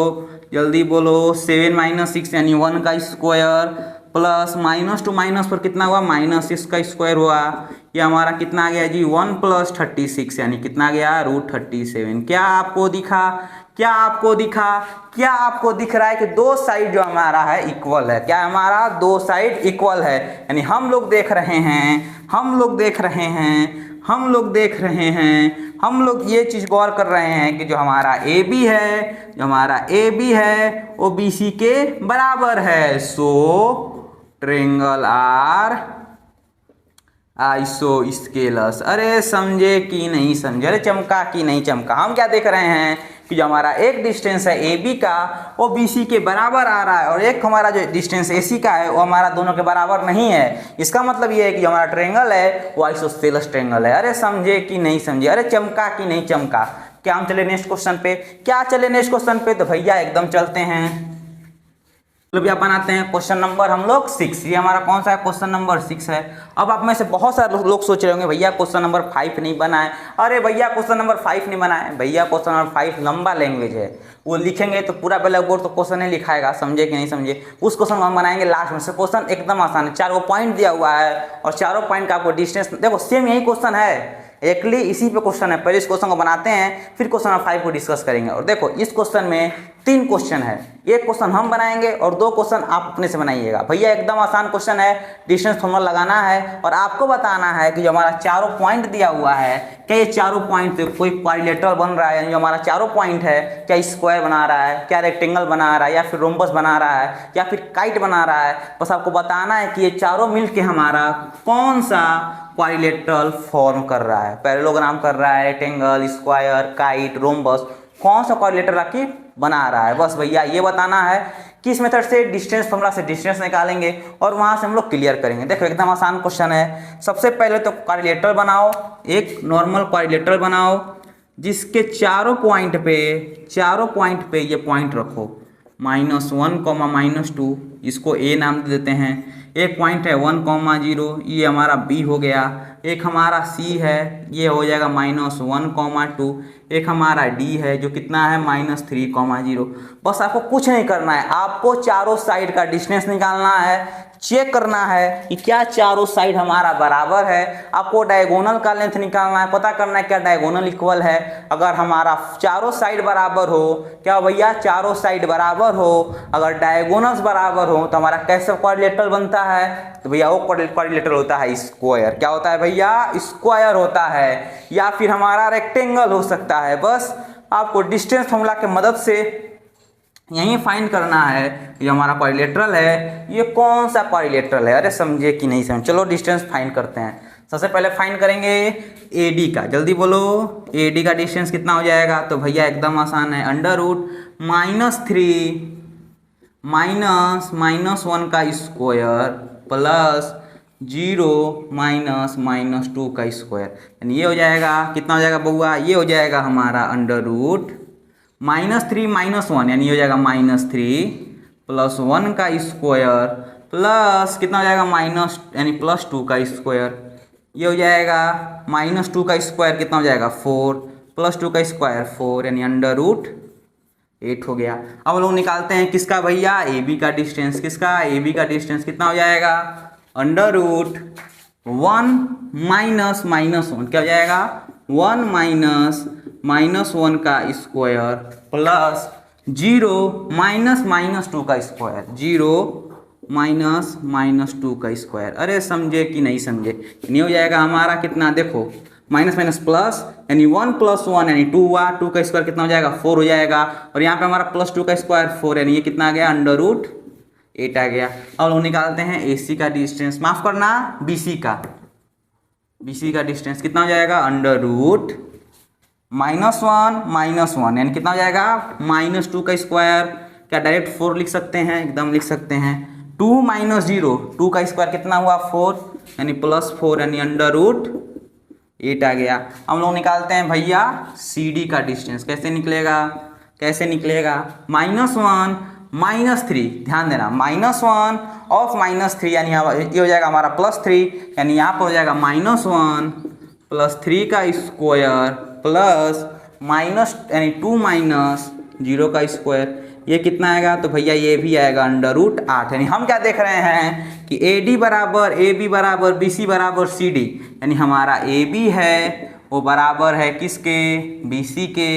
जल्दी बोलो। 7 माइनस 6 यानी 1 का स्क्वायर प्लस -2 माइनस पर कितना हुआ? -6 का स्क्वायर हुआ। ये हमारा कितना आ गया जी? 1 प्लस 36 यानी कितना गया? √37। क्या आपको दिखा? क्या आपको दिखा? क्या आपको दिख रहा है कि दो साइड जो हमारा है इक्वल है? क्या हमारा दो साइड इक्वल है? यानी हम लोग देख रहे हैं, हम लोग देख रहे हैं, हम लोग देख रहे हैं, हम लोग ये चीज़ गौर कर रहे हैं कि जो हमारा AB है, जो हमारा AB है वो BC के बराबर है। सो ट्रायंगल आर आइसोस्केलस। अरे समझे कि नहीं समझे? अरे चमका कि नहीं चमका? हम क्या देख रहे हैं कि जो हमारा एक डिस्टेंस है AB का वो BC के बराबर आ रहा है और एक हमारा जो डिस्टेंस AC का है वो हमारा दोनों के बराबर नहीं है। इसका मतलब ये है कि जो हमारा ट्रायंगल है वो आइसोस्केलस ट्रायंगल है। अरे समझे कि नहीं समझे? अरे चमका कि नहीं चमका? क्या हम चले नेक्स्ट क्वेश्चन पे? क्या चले नेक्स्ट क्वेश्चन पे? तो भैया एकदम चलते हैं। तो भैया बनाते हैं क्वेश्चन नंबर हम लोग 6। ये हमारा कौन सा है? क्वेश्चन नंबर 6 है। अब आप में से बहुत सारे लोग सोच रहे होंगे भैया क्वेश्चन नंबर 5 नहीं बना है। अरे भैया क्वेश्चन नंबर 5 नहीं बना है। भैया क्वेश्चन नंबर 5 लंबा लैंग्वेज है, वो लिखेंगे तो पूरा ब्लैक बोर्ड तो क्वेश्चन नहीं लिखाएगा। समझे कि नहीं समझे? उस क्वेश्चन को हम बनाएंगे लास्ट में से। क्वेश्चन एकदम आसान है, 4 पॉइंट दिया हुआ है और चारों पॉइंट का आपको डिस्टेंस देखो सेम यही क्वेश्चन है, एक्चुअली इसी पे क्वेश्चन है। पहले इस क्वेश्चन को बनाते हैं फिर क्वेश्चन नंबर 5 को डिस्कस करेंगे। और देखो इस क्वेश्चन में 3 क्वेश्चन है, एक क्वेश्चन हम बनाएंगे और 2 क्वेश्चन आप अपने से बनाइएगा। भैया एकदम आसान क्वेश्चन है, डिस्टेंस फॉर्मूला लगाना है और आपको बताना है कि जो हमारा चारों पॉइंट दिया हुआ है क्या ये चारों पॉइंट कोई क्वाड्रिलेटरल बन रहा है, यानी जो हमारा चारों पॉइंट है क्या स्क्वायर बना रहा है, क्या रेक्टेंगल बना रहा है, या फिर रोम्बस बना रहा है, या फिर काइट बना रहा है। बस आपको बताना है कि ये चारों मिलके हमारा कौन सा क्वाड्रिलेटरल फॉर्म कर रहा है, पैरेललोग्राम कर रहा है, रेक्टेंगल, स्क्वायर, काइट, रोम्बस, कौन सा क्वाड्रिलेटरल आखिर बना रहा है। बस भैया ये बताना है। किस मेथड से? डिस्टेंस फॉर्मूला से डिस्टेंस निकालेंगे और वहां से हम लोग क्लियर करेंगे। देखो एकदम आसान क्वेश्चन है। सबसे पहले तो क्वाड्रिलेटरल बनाओ, एक नॉर्मल क्वाड्रिलेटरल बनाओ जिसके चारों पॉइंट पे ये पॉइंट रखो, -1, -2, इसको A नाम दे देते हैं। एक पॉइंट है 1, 0, ये हमारा B हो गया। एक हमारा C है, ये हो जाएगा -1, 2। एक हमारा D है जो कितना है -3, 0। बस आपको कुछ नहीं करना है, आपको चारों साइड का डिस्टेंस निकालना है, चेक करना है कि क्या चारों साइड हमारा बराबर है। आपको डायगोनल का लेंथ निकालना है, पता करना है क्या डायगोनल इक्वल है। अगर हमारा चारों साइड बराबर हो, क्या भैया चारों साइड बराबर हो, अगर डायगोनल्स बराबर हो तो हमारा कैसे क्वाड्रिलेटरल बनता है? तो भैया वो क्वाड्रिलेटरल होता है स्क्वायर। क्या होता है भैया? स्क्वायर होता है, या फिर हमारा रेक्टेंगल हो सकता है। बस आपको डिस्टेंस फॉर्मूला की मदद से यही फाइंड करना है ये हमारा क्वाड्रिलेटरल है, ये कौन सा क्वाड्रिलेटरल है। अरे समझे कि नहीं समझे? चलो डिस्टेंस फाइंड करते हैं। सबसे पहले फाइंड करेंगे AD का। जल्दी बोलो AD का डिस्टेंस कितना हो जाएगा? तो भैया एकदम आसान है, √-3 -1 का स्क्वायर प्लस 0 -2 का स्क्वायर, यानी ये हो जाएगा कितना हो जाएगा बउआ? ये हो जाएगा हमारा -3 -1 यानी हो जाएगा -3 प्लस 1 का स्क्वायर प्लस कितना हो जाएगा यानी +2 का स्क्वायर। ये हो जाएगा -2 का स्क्वायर कितना हो जाएगा? 4 +2 का स्क्वायर 4 यानी 8 हो गया। अब हम लोग निकालते हैं किसका भैया, ए बी का डिस्टेंस। किसका, ए बी का डिस्टेंस कितना हो जाएगा, अंडर रूट 1 माइनस माइनस 1, क्या हो जाएगा 1 माइनस माइनस 1 का स्क्वायर प्लस 0 माइनस माइनस 2 का स्क्वायर, 0 माइनस माइनस 2 का स्क्वायर। अरे समझे कि नहीं समझे, नहीं हो जाएगा हमारा कितना, देखो माइनस माइनस प्लस यानी 1 प्लस 1 यानी 2 हुआ, 2 का स्क्वायर कितना हो जाएगा 4 हो जाएगा, और यहाँ पे हमारा प्लस 2 का स्क्वायर 4 यानी ये कितना आ गया अंडर रूट 8 आ गया। अब लोग निकालते हैं AC का डिस्टेंस, माफ करना BC का डिस्टेंस कितना हो जाएगा अंडर रूट -1 यानी कितना हो जाएगा -2 का स्क्वायर। क्या डायरेक्ट 4 लिख सकते हैं, एकदम लिख सकते हैं। 2 माइनस 0, 2 का स्क्वायर कितना हुआ 4 यानी +4 यानी अंडर रूट 8 आ गया। हम लोग निकालते हैं भैया CD का डिस्टेंस, कैसे निकलेगा -1 -3, ध्यान देना -1 ऑफ -3 यानी ये हो जाएगा हमारा +3 यानी यहाँ पर हो जाएगा -1 + 3 का स्क्वायर प्लस माइनस यानी 2 माइनस 0 का स्क्वायर, ये कितना आएगा, तो भैया ये भी आएगा अंडर रूट 8। यानी हम क्या देख रहे हैं कि AD बराबर AB बराबर BC बराबर CD, यानी हमारा AB है वो बराबर है किसके, BC के,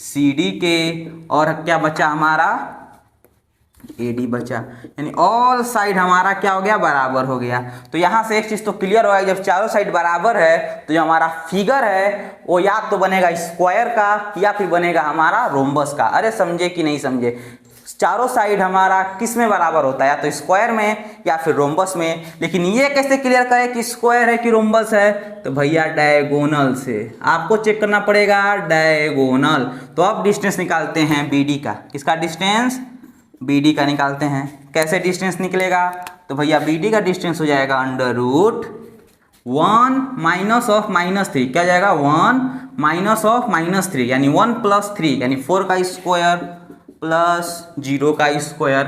CD के, और क्या बचा हमारा AD बचा, यानी ऑल साइड हमारा क्या हो गया बराबर हो गया। तो यहाँ से एक चीज़ तो क्लियर हो गया, जब चारों साइड बराबर है तो जो हमारा फिगर है वो या तो बनेगा स्क्वायर का या फिर बनेगा हमारा रोम्बस का। अरे समझे कि नहीं समझे, चारों साइड हमारा किस में बराबर होता है, या तो स्क्वायर में या फिर रोम्बस में। लेकिन ये कैसे क्लियर करें कि स्क्वायर है कि रोम्बस है, तो भैया डायगोनल से आपको चेक करना पड़ेगा, डायगोनल। तो अब डिस्टेंस निकालते हैं BD का, किसका डिस्टेंस, BD का निकालते हैं। कैसे डिस्टेंस निकलेगा, तो भैया BD का डिस्टेंस हो जाएगा अंडर रूट 1 माइनस ऑफ -3, क्या जाएगा 1 माइनस ऑफ -3 यानी 1 + 3 यानी 4 का स्क्वायर प्लस 0 का स्क्वायर,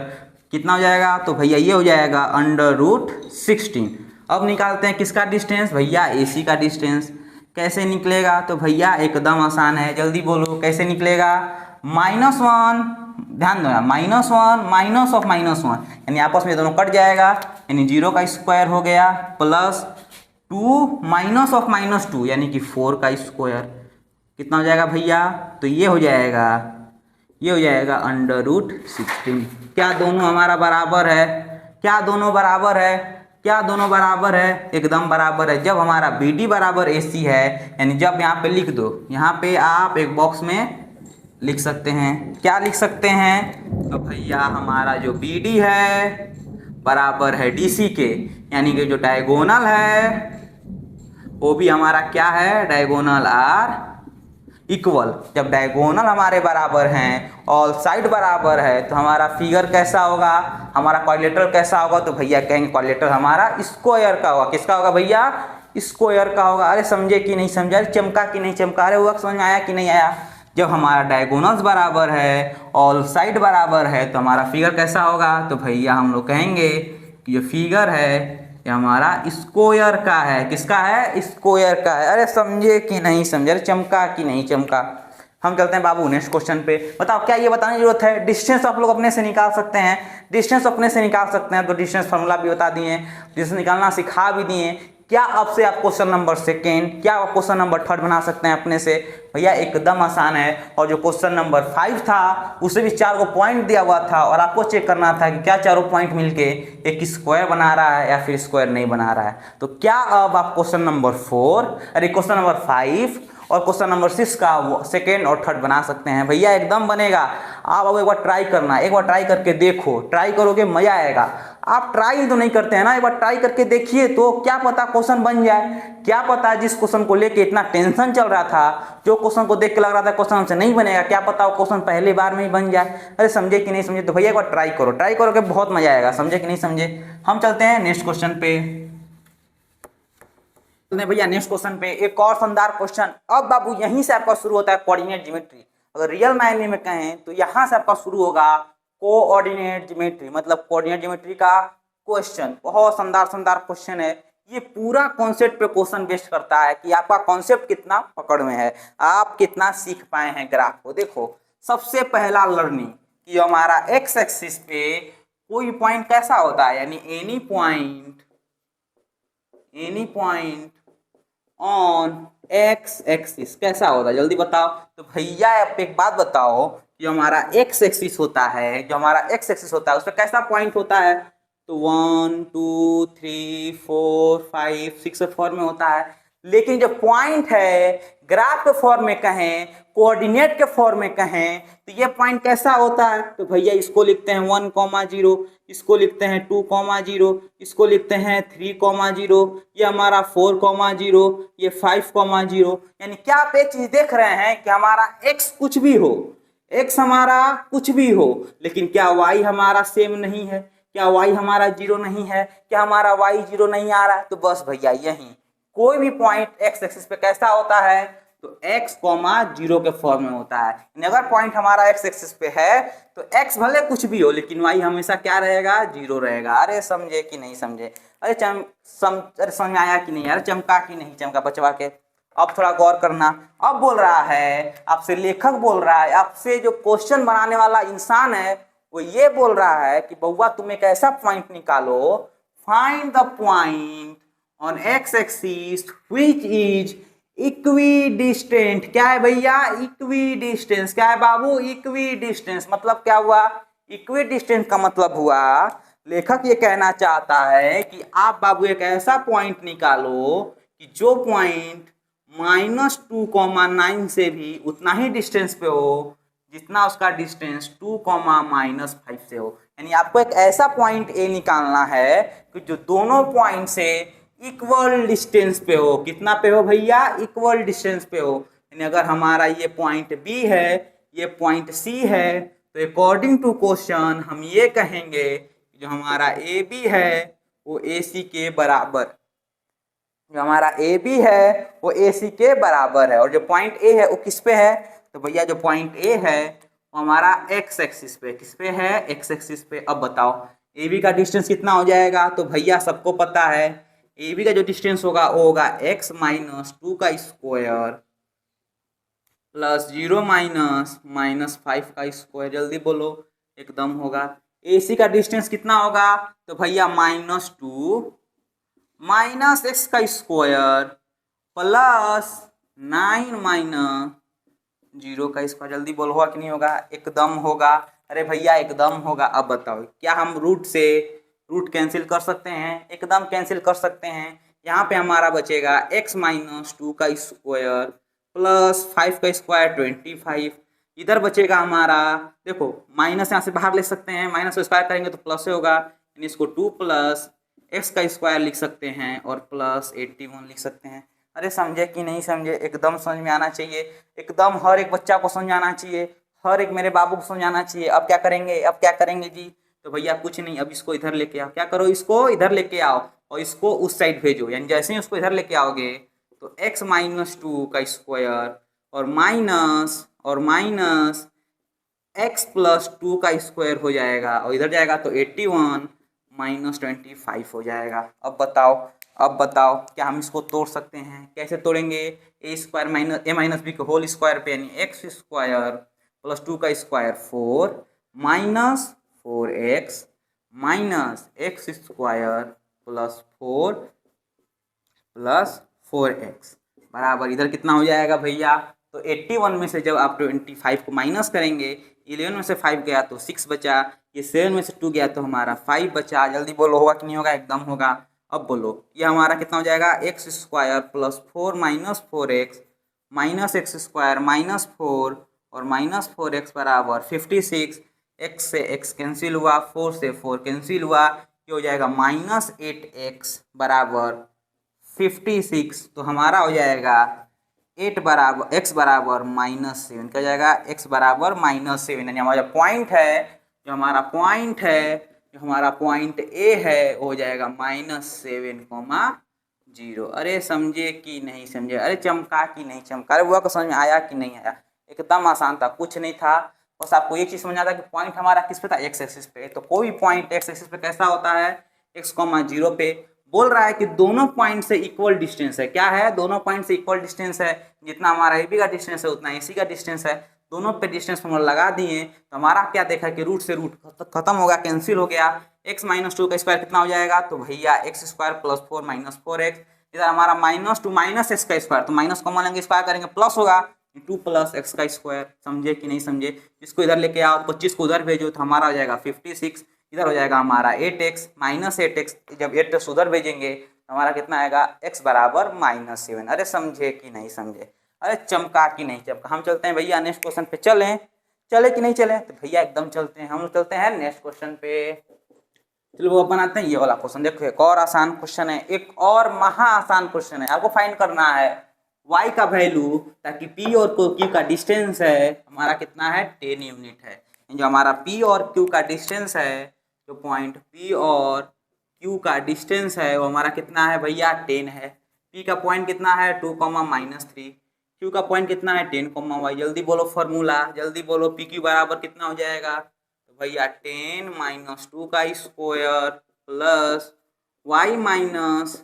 कितना हो जाएगा, तो भैया ये हो जाएगा अंडर रूट 16। अब निकालते हैं किसका डिस्टेंस, भैया AC का डिस्टेंस। कैसे निकलेगा, तो भैया एकदम आसान है, जल्दी बोलो कैसे निकलेगा, -1, ध्यान दो -1 माइनस ऑफ -1 यानी आपस में दोनों कट जाएगा यानी 0 का स्क्वायर हो गया प्लस 2 माइनस ऑफ -2 यानी कि 4 का स्क्वायर, कितना हो जाएगा भैया, तो ये हो जाएगा अंडर रूट 16। क्या दोनों हमारा बराबर है, क्या दोनों बराबर है, एकदम बराबर है। जब हमारा BD बराबर AC है, यानी जब यहाँ पे लिख दो, यहाँ पे आप एक बॉक्स में लिख सकते हैं, क्या लिख सकते हैं, तो भैया हमारा जो BD है बराबर है DC के, यानी कि जो डायगोनल है वो भी हमारा क्या है, डायगोनल आर इक्वल। जब डायगोनल हमारे बराबर हैं और साइड बराबर है तो हमारा फिगर कैसा होगा, हमारा क्वाड्रिलेटरल कैसा होगा, तो भैया कहेंगे क्वाड्रिलेटरल हमारा स्क्वायर का होगा। किसका होगा भैया, स्क्वायर का होगा। अरे समझे कि नहीं समझे, चमका कि नहीं चमका, अरे वो समझ में आया कि नहीं आया। जब हमारा डायगोनल्स बराबर है और साइड बराबर है तो हमारा फिगर कैसा होगा, तो भैया हम लोग कहेंगे कि जो फिगर है ये हमारा स्क्वायर का है। किसका है, स्क्वायर का है। अरे समझे कि नहीं समझे, अरे चमका कि नहीं चमका। हम चलते हैं बाबू नेक्स्ट क्वेश्चन पे। बताओ क्या ये बताने की जरूरत है, डिस्टेंस आप लोग अपने से निकाल सकते हैं, डिस्टेंस अपने से निकाल सकते हैं। तो डिस्टेंस फार्मूला भी बता दिए, डिस्टेंस निकालना सिखा भी दिए। क्या आपसे आप क्वेश्चन नंबर 2 क्या आप क्वेश्चन नंबर 3 बना सकते हैं अपने से, भैया एकदम आसान है। और जो क्वेश्चन नंबर 5 था उसे भी 4 को पॉइंट दिया हुआ था और आपको चेक करना था कि क्या चारों पॉइंट मिलके एक स्क्वायर बना रहा है या फिर स्क्वायर नहीं बना रहा है। तो क्या अब आप क्वेश्चन नंबर क्वेश्चन नंबर 5 और क्वेश्चन नंबर 6 का 2nd और 3rd बना सकते हैं, भैया एकदम बनेगा। आप अब एक बार ट्राई करना, एक बार ट्राई करके देखो, ट्राई करोगे मजा आएगा। आप ट्राई तो नहीं करते हैं ना, एक बार ट्राई करके देखिए तो क्या पता क्वेश्चन बन जाए। क्या पता जिस क्वेश्चन को लेके इतना टेंशन चल रहा था, जो क्वेश्चन को देख के लग रहा था क्वेश्चन हमसे नहीं बनेगा, क्या पता वो क्वेश्चन पहली बार में ही बन जाए। अरे समझे कि नहीं समझे, तो भैया एक बार ट्राई करो, ट्राई करोगे बहुत मजा आएगा। समझे कि नहीं समझे। हम चलते हैं नेक्स्ट क्वेश्चन पे। भैया नेक्स्ट क्वेश्चन पे एक और शानदार क्वेश्चन। अब बाबू यहीं से आपका शुरू होता है कोऑर्डिनेट ज्योमेट्री। अगर रियल मायने में कहें तो यहाँ से आपका शुरू होगा कोऑर्डिनेट ज्योमेट्री, मतलब कोऑर्डिनेट ज्योमेट्री का क्वेश्चन। बहुत शानदार क्वेश्चन है। ये पूरा कॉन्सेप्ट पे क्वेश्चन बेस्ड करता है कि आपका कॉन्सेप्ट कितना पकड़ में है, आप कितना सीख पाए हैं ग्राफ को। देखो सबसे पहला लर्निंग कि हमारा एक्स एक्सिस पे कोई पॉइंट कैसा होता है, यानी any point on x axis कैसा होता है, जल्दी बताओ। तो भैया आप एक बात बताओ, जो हमारा एक्स एक्सिस होता है, उस पर कैसा पॉइंट होता है, तो 1 2 3 4 5 6 फॉर्म में होता है। लेकिन जो पॉइंट है ग्राफ के फॉर्म में कहें, कोऑर्डिनेट के फॉर्म में कहें, तो ये पॉइंट कैसा होता है, तो भैया इसको लिखते हैं 1,0, इसको लिखते हैं 2,0, इसको लिखते हैं 3,0, ये हमारा 4,0, ये 5,0। यानी क्या आप एक चीज देख रहे हैं कि हमारा एक्स कुछ भी हो, एक्स हमारा कुछ भी हो, लेकिन क्या वाई हमारा सेम नहीं है, क्या वाई हमारा 0 नहीं है, क्या हमारा वाई 0 नहीं आ रहा है। तो बस भैया यही कोई भी पॉइंट एक्स एक्सिस पे कैसा होता है, तो x, 0 के फॉर्म में होता है। अगर पॉइंट हमारा एक्स एक्सिस पे है तो x भले कुछ भी हो, लेकिन y हमेशा क्या रहेगा, 0 रहेगा। अरे समझे कि नहीं समझे, अरे समझ में आया कि नहीं, अरे चमका कि नहीं चमका बचवा के। अब थोड़ा गौर करना, अब बोल रहा है आपसे, लेखक बोल रहा है आपसे, जो क्वेश्चन बनाने वाला इंसान है वो ये बोल रहा है कि बउआ तुम एक ऐसा पॉइंट निकालो, find the point on x axis which is equidistant. क्या है भैया, इक्विडिस्टेंस। क्या है बाबू, इक्विडिस्टेंस। मतलब क्या हुआ, इक्विडिस्टेंस का मतलब हुआ, लेखक ये कहना चाहता है कि आप बाबू एक ऐसा पॉइंट निकालो कि जो पॉइंट -2,9 से भी उतना ही डिस्टेंस पे हो जितना उसका डिस्टेंस 2, -5 से हो। यानी आपको एक ऐसा पॉइंट ए निकालना है कि जो दोनों पॉइंट से इक्वल डिस्टेंस पे हो। कितना पे हो भैया, इक्वल डिस्टेंस पे हो। यानी अगर हमारा ये पॉइंट बी है, ये पॉइंट सी है, तो अकॉर्डिंग टू क्वेश्चन हम ये कहेंगे जो हमारा ए बी है वो ए सी के बराबर, जो हमारा ए बी है वो ए सी के बराबर है। और जो पॉइंट ए है वो किस पे है, तो भैया जो पॉइंट ए है वो हमारा एक्स एक्सिस पे, किस पे है, एक्स एक्सिस पे। अब बताओ ए बी का डिस्टेंस कितना हो जाएगा, तो भैया सबको पता है ए बी का जो डिस्टेंस होगा वो होगा x - 2 का स्क्वायर प्लस 0 -5 का स्क्वायर। जल्दी बोलो, एकदम होगा। ए सी का डिस्टेंस कितना होगा, तो भैया -2 -x का स्क्वायर प्लस 9 - 0 का स्क्वायर। जल्दी बोलो होगा कि नहीं होगा, एकदम होगा। अरे भैया एकदम होगा। अब बताओ क्या हम रूट कैंसिल कर सकते हैं, एकदम कैंसिल कर सकते हैं। यहाँ पे हमारा बचेगा x - 2 का स्क्वायर प्लस 5 का स्क्वायर 25। इधर बचेगा हमारा, देखो माइनस यहाँ से बाहर ले सकते हैं, माइनस को स्क्वायर करेंगे तो प्लस होगा, यानी इसको 2 + x का स्क्वायर लिख सकते हैं और प्लस 81 लिख सकते हैं। अरे समझे कि नहीं समझे, एकदम समझ में आना चाहिए, एकदम हर एक बच्चा को समझ आना चाहिए, हर एक मेरे बाबू को समझ आना चाहिए। अब क्या करेंगे जी, तो भैया कुछ नहीं, अब इसको इधर लेके आओ। क्या करो, इसको इधर लेके आओ और इसको उस साइड भेजो। यानी जैसे ही उसको इधर लेके आओगे तो x - 2 का स्क्वायर और माइनस x + 2 का स्क्वायर हो जाएगा, और इधर जाएगा तो 81 - 25 हो जाएगा। अब बताओ क्या हम इसको तोड़ सकते हैं, कैसे तोड़ेंगे, a - b के होल स्क्वायर पे, यानी x स्क्वायर प्लस 2 का square 4 -4x minus x square plus 4x बराबर, इधर कितना हो जाएगा भैया, तो 81 में से जब आप 25 को माइनस करेंगे, 11 में से 5 गया तो 6 बचा, ये 7 में से 2 गया तो हमारा 5 बचा। जल्दी बोलो होगा कि नहीं होगा, एकदम होगा। अब बोलो ये हमारा कितना हो जाएगा, x square plus 4 - 4x minus x square -4 और -4x बराबर 56। x से x कैंसिल हुआ, 4 से 4 कैंसिल हुआ, ये हो जाएगा -8x बराबर 56। तो हमारा हो जाएगा x बराबर -7, क्या जाएगा, x बराबर -7। यानी हमारा पॉइंट है, जो हमारा पॉइंट ए है वो हो जाएगा -7,0। अरे समझे कि नहीं समझे, अरे चमका कि नहीं चमका, अरे वो को समझ में आया कि नहीं आया, एकदम आसान था, कुछ नहीं था। बस आपको एक चीज समझना था कि पॉइंट हमारा किस पे था, एक्स एक्सिस पे। तो कोई भी पॉइंट एक्स एक्सिस पे कैसा होता है, x, 0 पे। बोल रहा है कि दोनों पॉइंट से इक्वल डिस्टेंस है। क्या है, दोनों पॉइंट से इक्वल डिस्टेंस है, जितना हमारा ए बी का डिस्टेंस है उतना ए सी का डिस्टेंस है। दोनों पे डिस्टेंस फॉर्मूला लगा दिए तो हमारा क्या देखा कि रूट से रूट खत्म हो गया, कैंसिल हो गया। x माइनस टू का स्क्वायर कितना हो जाएगा, तो भैया x square plus 4 minus 4x। इधर हमारा माइनस टू माइनस एक्स का स्क्वायर, तो माइनस कॉमन लेंगे, स्क्वायर करेंगे, प्लस होगा 2 प्लस एक्स का स्क्वायर। समझे कि नहीं समझे। इसको इधर लेके आओ, 25 को उधर भेजो तो हमारा हो जाएगा 56। इधर हो जाएगा हमारा 8x माइनस 8x, जब 8x उधर भेजेंगे तो हमारा कितना आएगा, x बराबर -7। अरे समझे कि नहीं समझे, अरे चमका कि नहीं चमका। हम चलते हैं भैया नेक्स्ट क्वेश्चन पे, चले कि नहीं चले, तो भैया एकदम चलते हैं। हम लोग चलते हैं नेक्स्ट क्वेश्चन पे। चलो वो बनाते हैं ये वाला क्वेश्चन। देखो एक और आसान क्वेश्चन है, एक और महा आसान क्वेश्चन है। आपको फाइंड करना है y का वैल्यू, ताकि p और q का डिस्टेंस है हमारा कितना है, 10 यूनिट है। जो हमारा p और q का डिस्टेंस है, जो पॉइंट p और q का डिस्टेंस है वो हमारा कितना है भैया, 10 है। p का पॉइंट कितना है, 2, -3। q का पॉइंट कितना है, 10, y। जल्दी बोलो फॉर्मूला, जल्दी बोलो। पी क्यू बराबर कितना हो जाएगा, तो भैया 10 माइनस 2 का स्क्वायर प्लस y माइनस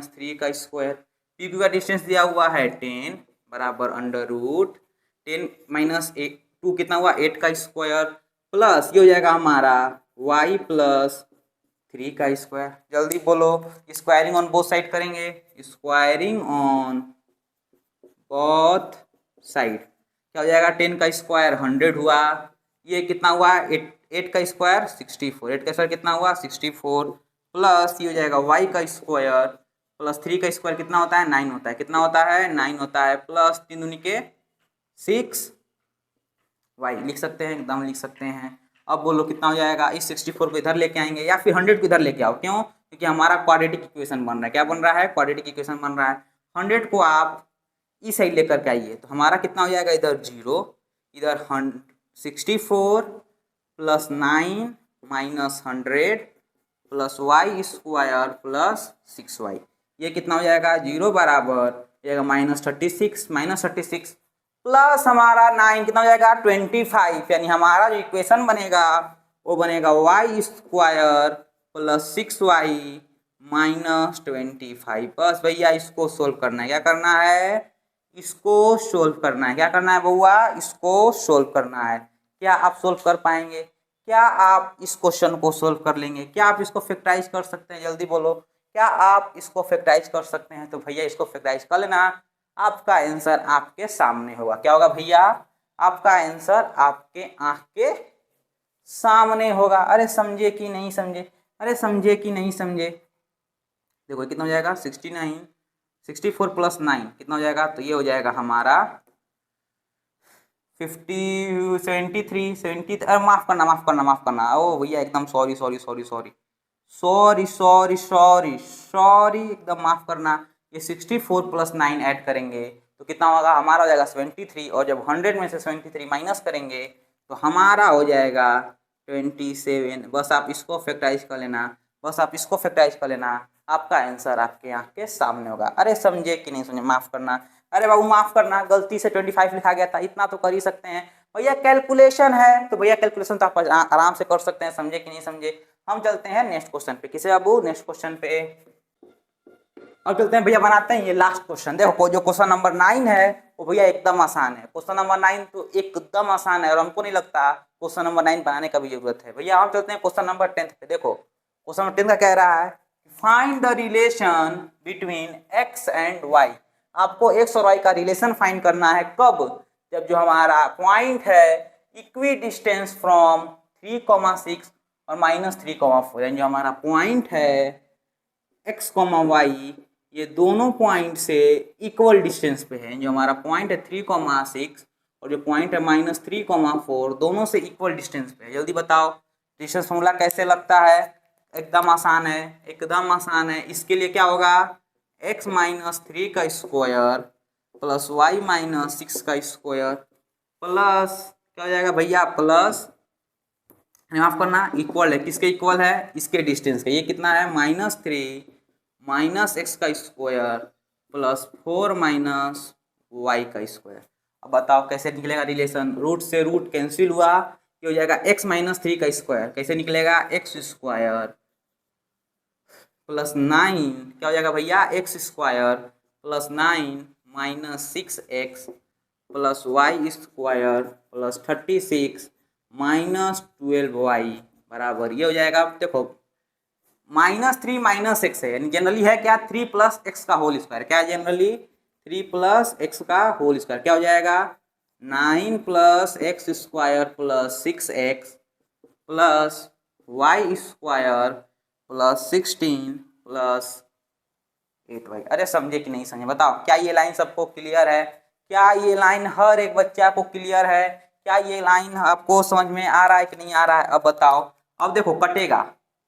3 का स्क्वायर। पी क्यू का डिस्टेंस दिया हुआ है 10 बराबर अंडर रूट 10 माइनस 2 कितना हुआ, 8 का स्क्वायर प्लस ये हो जाएगा हमारा y प्लस 3 का स्क्वायर। जल्दी बोलो, स्क्वायरिंग ऑन बोथ साइड करेंगे, स्क्वायरिंग ऑन बोथ साइड क्या हो जाएगा, 10 का स्क्वायर 100 हुआ, ये कितना हुआ 8 का स्क्वायर 64, 8 का स्क्वायर कितना हुआ 64 प्लस ये हो जाएगा y का स्क्वायर प्लस 3 का स्क्वायर कितना होता है, 9 होता है। कितना होता है, 9 होता है, प्लस 3 दूनी के 6 y लिख सकते हैं, एकदम लिख सकते हैं। अब बोलो कितना हो जाएगा, इस 64 को इधर लेके आएंगे या फिर 100 को इधर लेके आओ। क्यों, क्योंकि हमारा क्वाड्रेटिक इक्वेशन बन रहा है। क्या बन रहा है, क्वाड्रेटिक इक्वेशन बन रहा है। 100 को आप इस साइड लेकर के आइए तो हमारा कितना हो जाएगा, इधर 0, इधर 64 plus 9 minus 100 plus y square plus 6y, ये कितना हो जाएगा, 0 बराबर जाएगा -36 प्लस हमारा 9 कितना हो जाएगा 25, यानी हमारा जो इक्वेशन बनेगा वो बनेगा y square plus 6y minus 25। बस भैया इसको सोल्व करना है। क्या करना है, इसको सोल्व करना है। क्या करना है बउआ, इसको सोल्व करना है। क्या आप सोल्व कर पाएंगे, क्या आप इस क्वेश्चन को सोल्व कर लेंगे, क्या आप इसको फैक्टराइज कर सकते हैं, जल्दी बोलो, क्या आप इसको फैक्टराइज कर सकते हैं। तो भैया इसको फैक्टराइज कर लेना, आपका आंसर आपके सामने होगा। क्या होगा भैया, आपका आंसर आपके आंख के सामने होगा। अरे समझे कि नहीं समझे, अरे समझे कि नहीं समझे। देखो कितना हो जाएगा 64 प्लस 9 कितना हो जाएगा, तो ये हो जाएगा हमारा 73 माफ करना ओ भैया एकदम सॉरी एकदम माफ करना। ये 64 प्लस 9 ऐड करेंगे तो कितना होगा, हमारा हो जाएगा 73, और जब 100 में से 73 माइनस करेंगे तो हमारा हो जाएगा 27। बस आप इसको फैक्टराइज कर लेना, आपका आंसर आपके आंख के सामने होगा। अरे समझे कि नहीं समझे, माफ करना, अरे बाबू माफ करना, गलती से 25 लिखा गया था, इतना तो कर ही सकते हैं भैया, कैलकुलेशन है तो भैया कैलकुलेशन तो आप आराम से कर सकते हैं। समझे कि नहीं समझे। हम चलते हैं नेक्स्ट क्वेश्चन पे। किसे बाबू, नेक्स्ट क्वेश्चन पे अब चलते हैं भैया, बनाते हैं ये लास्ट क्वेश्चन। देखो जो क्वेश्चन नंबर 9 है वो भैया एकदम आसान है। क्वेश्चन नंबर 9 तो एकदम आसान है और हमको नहीं लगता क्वेश्चन नंबर 9 बनाने का भी जरूरत है। भैया हम चलते हैं क्वेश्चन नंबर 10 पे। देखो क्वेश्चन नंबर 10 का कह रहा है find the relation between x and y। आपको x और y का रिलेशन फाइंड करना है। कब, जब जो हमारा पॉइंट है इक्वी डिस्टेंस फ्रॉम 3,6 और -3,4, यानी जो हमारा पॉइंट है x, y ये दोनों पॉइंट से इक्वल डिस्टेंस पे है। जो हमारा पॉइंट है 3,6 और जो पॉइंट है -3,4 दोनों से इक्वल डिस्टेंस पे है। जल्दी बताओ डिस्टेंस फॉर्मूला कैसे लगता है। एकदम आसान है, एकदम आसान है। इसके लिए क्या होगा, x -3 का स्क्वायर प्लस y -6 का स्क्वायर प्लस क्या हो जाएगा भैया, प्लस माफ करना इक्वल है, किसके इक्वल है, इसके डिस्टेंस का। ये कितना है -3 माइनस x का स्क्वायर प्लस 4 माइनस y का स्क्वायर। अब बताओ कैसे निकलेगा रिलेशन। रूट से रूट कैंसिल हुआ, ये हो जाएगा x -3 का स्क्वायर, कैसे निकलेगा x स्क्वायर प्लस 9 क्या हो जाएगा भैया, x square plus 9 minus 6x plus Y square plus 36 minus 12y बराबर ये हो जाएगा। देखो -3 माइनस एक्स है, यानी जनरली है क्या 3 प्लस एक्स का होल स्क्वायर, क्या है जनरली 3 प्लस एक्स का होल स्क्वायर, क्या हो जाएगा 9 plus x square plus 6x plus Y square plus 16 plus 8y। अरे समझे कि नहीं समझे बताओ, क्या ये लाइन सबको क्लियर है? क्या ये लाइन हर एक बच्चा को क्लियर है? क्या ये लाइन आपको समझ में आ रहा है कि नहीं आ रहा है? अब बताओ। अब देखो कटेगा,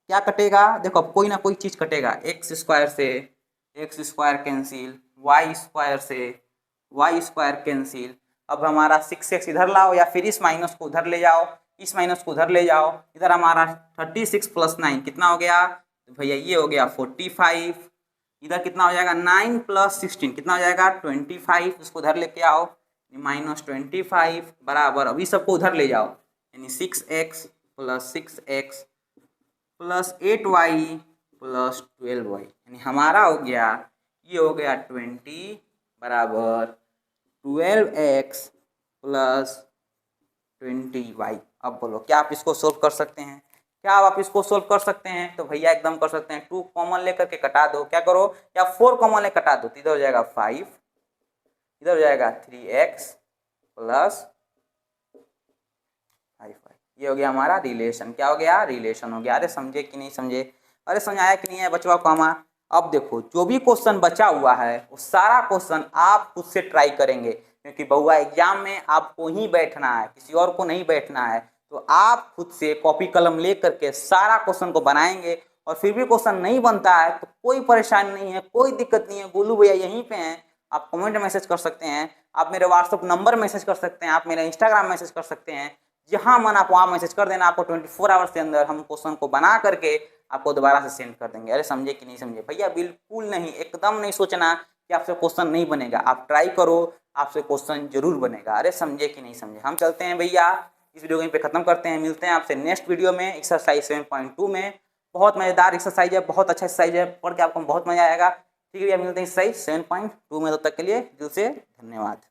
क्या कटेगा? देखो अब कोई ना कोई चीज कटेगा, एक्स स्क्वायर से x square cancel, y square से वाई स्क्वायर कैंसिल। अब हमारा 6x इधर लाओ या फिर इस माइनस को उधर ले जाओ, इस माइनस को उधर ले जाओ, इधर हमारा 36 प्लस 9 कितना हो गया? तो भैया ये हो गया 45। इधर कितना हो जाएगा 9 प्लस 16 कितना हो जाएगा 25, उसको उधर लेके आओ -25 बराबर, अभी सबको उधर ले जाओ, यानी 6x plus 6x plus 8y plus 12y, यानी हमारा हो गया ये हो गया 20 बराबर 12x प्लस 20y। अब बोलो क्या आप इसको सोल्व कर सकते हैं? क्या आप इसको सोल्व कर सकते हैं? तो भैया एकदम कर सकते हैं। 2 कॉमन लेकर के कटा दो, क्या करो या 4 कॉमन ले कटा दो, तो इधर हो जाएगा 5, इधर हो जाएगा 3x प्लस 5y। ये हो गया हमारा रिलेशन, क्या हो गया रिलेशन हो गया। अरे समझे कि नहीं समझे? अरे समझाया कि नहीं है बचवा को हमारा? अब देखो जो भी क्वेश्चन बचा हुआ है वो सारा क्वेश्चन आप खुद से ट्राई करेंगे, क्योंकि बउआ एग्जाम में आपको ही बैठना है, किसी और को नहीं बैठना है। तो आप खुद से कॉपी कलम ले करके सारा क्वेश्चन को बनाएंगे, और फिर भी क्वेश्चन नहीं बनता है तो कोई परेशानी नहीं है, कोई दिक्कत नहीं है, गोलू भैया यहीं पे हैं, आप कमेंट मैसेज कर सकते हैं, आप मेरे व्हाट्सअप नंबर मैसेज कर सकते हैं, आप मेरा इंस्टाग्राम मैसेज कर सकते हैं, जहां मन आप वहां मैसेज कर देना। आपको 24 आवर्स के अंदर हम क्वेश्चन को बना करके आपको दोबारा से सेंड कर देंगे। अरे समझे कि नहीं समझे? भैया बिल्कुल नहीं, एकदम नहीं सोचना कि आपसे क्वेश्चन नहीं बनेगा, आप ट्राई करो, आपसे क्वेश्चन जरूर बनेगा। अरे समझे कि नहीं समझे? हम चलते हैं भैया, इस वीडियो को यहीं पे खत्म करते हैं, मिलते हैं आपसे नेक्स्ट वीडियो में एक्सरसाइज 7.2 में। बहुत मजेदार एक्सरसाइज है, बहुत अच्छा एक्सरसाइज है, पढ़ के आपको बहुत मजा आएगा। ठीक है भैया, मिलते हैं एक्सरसाइज 7.2 में, तब तक के लिए दिल से धन्यवाद।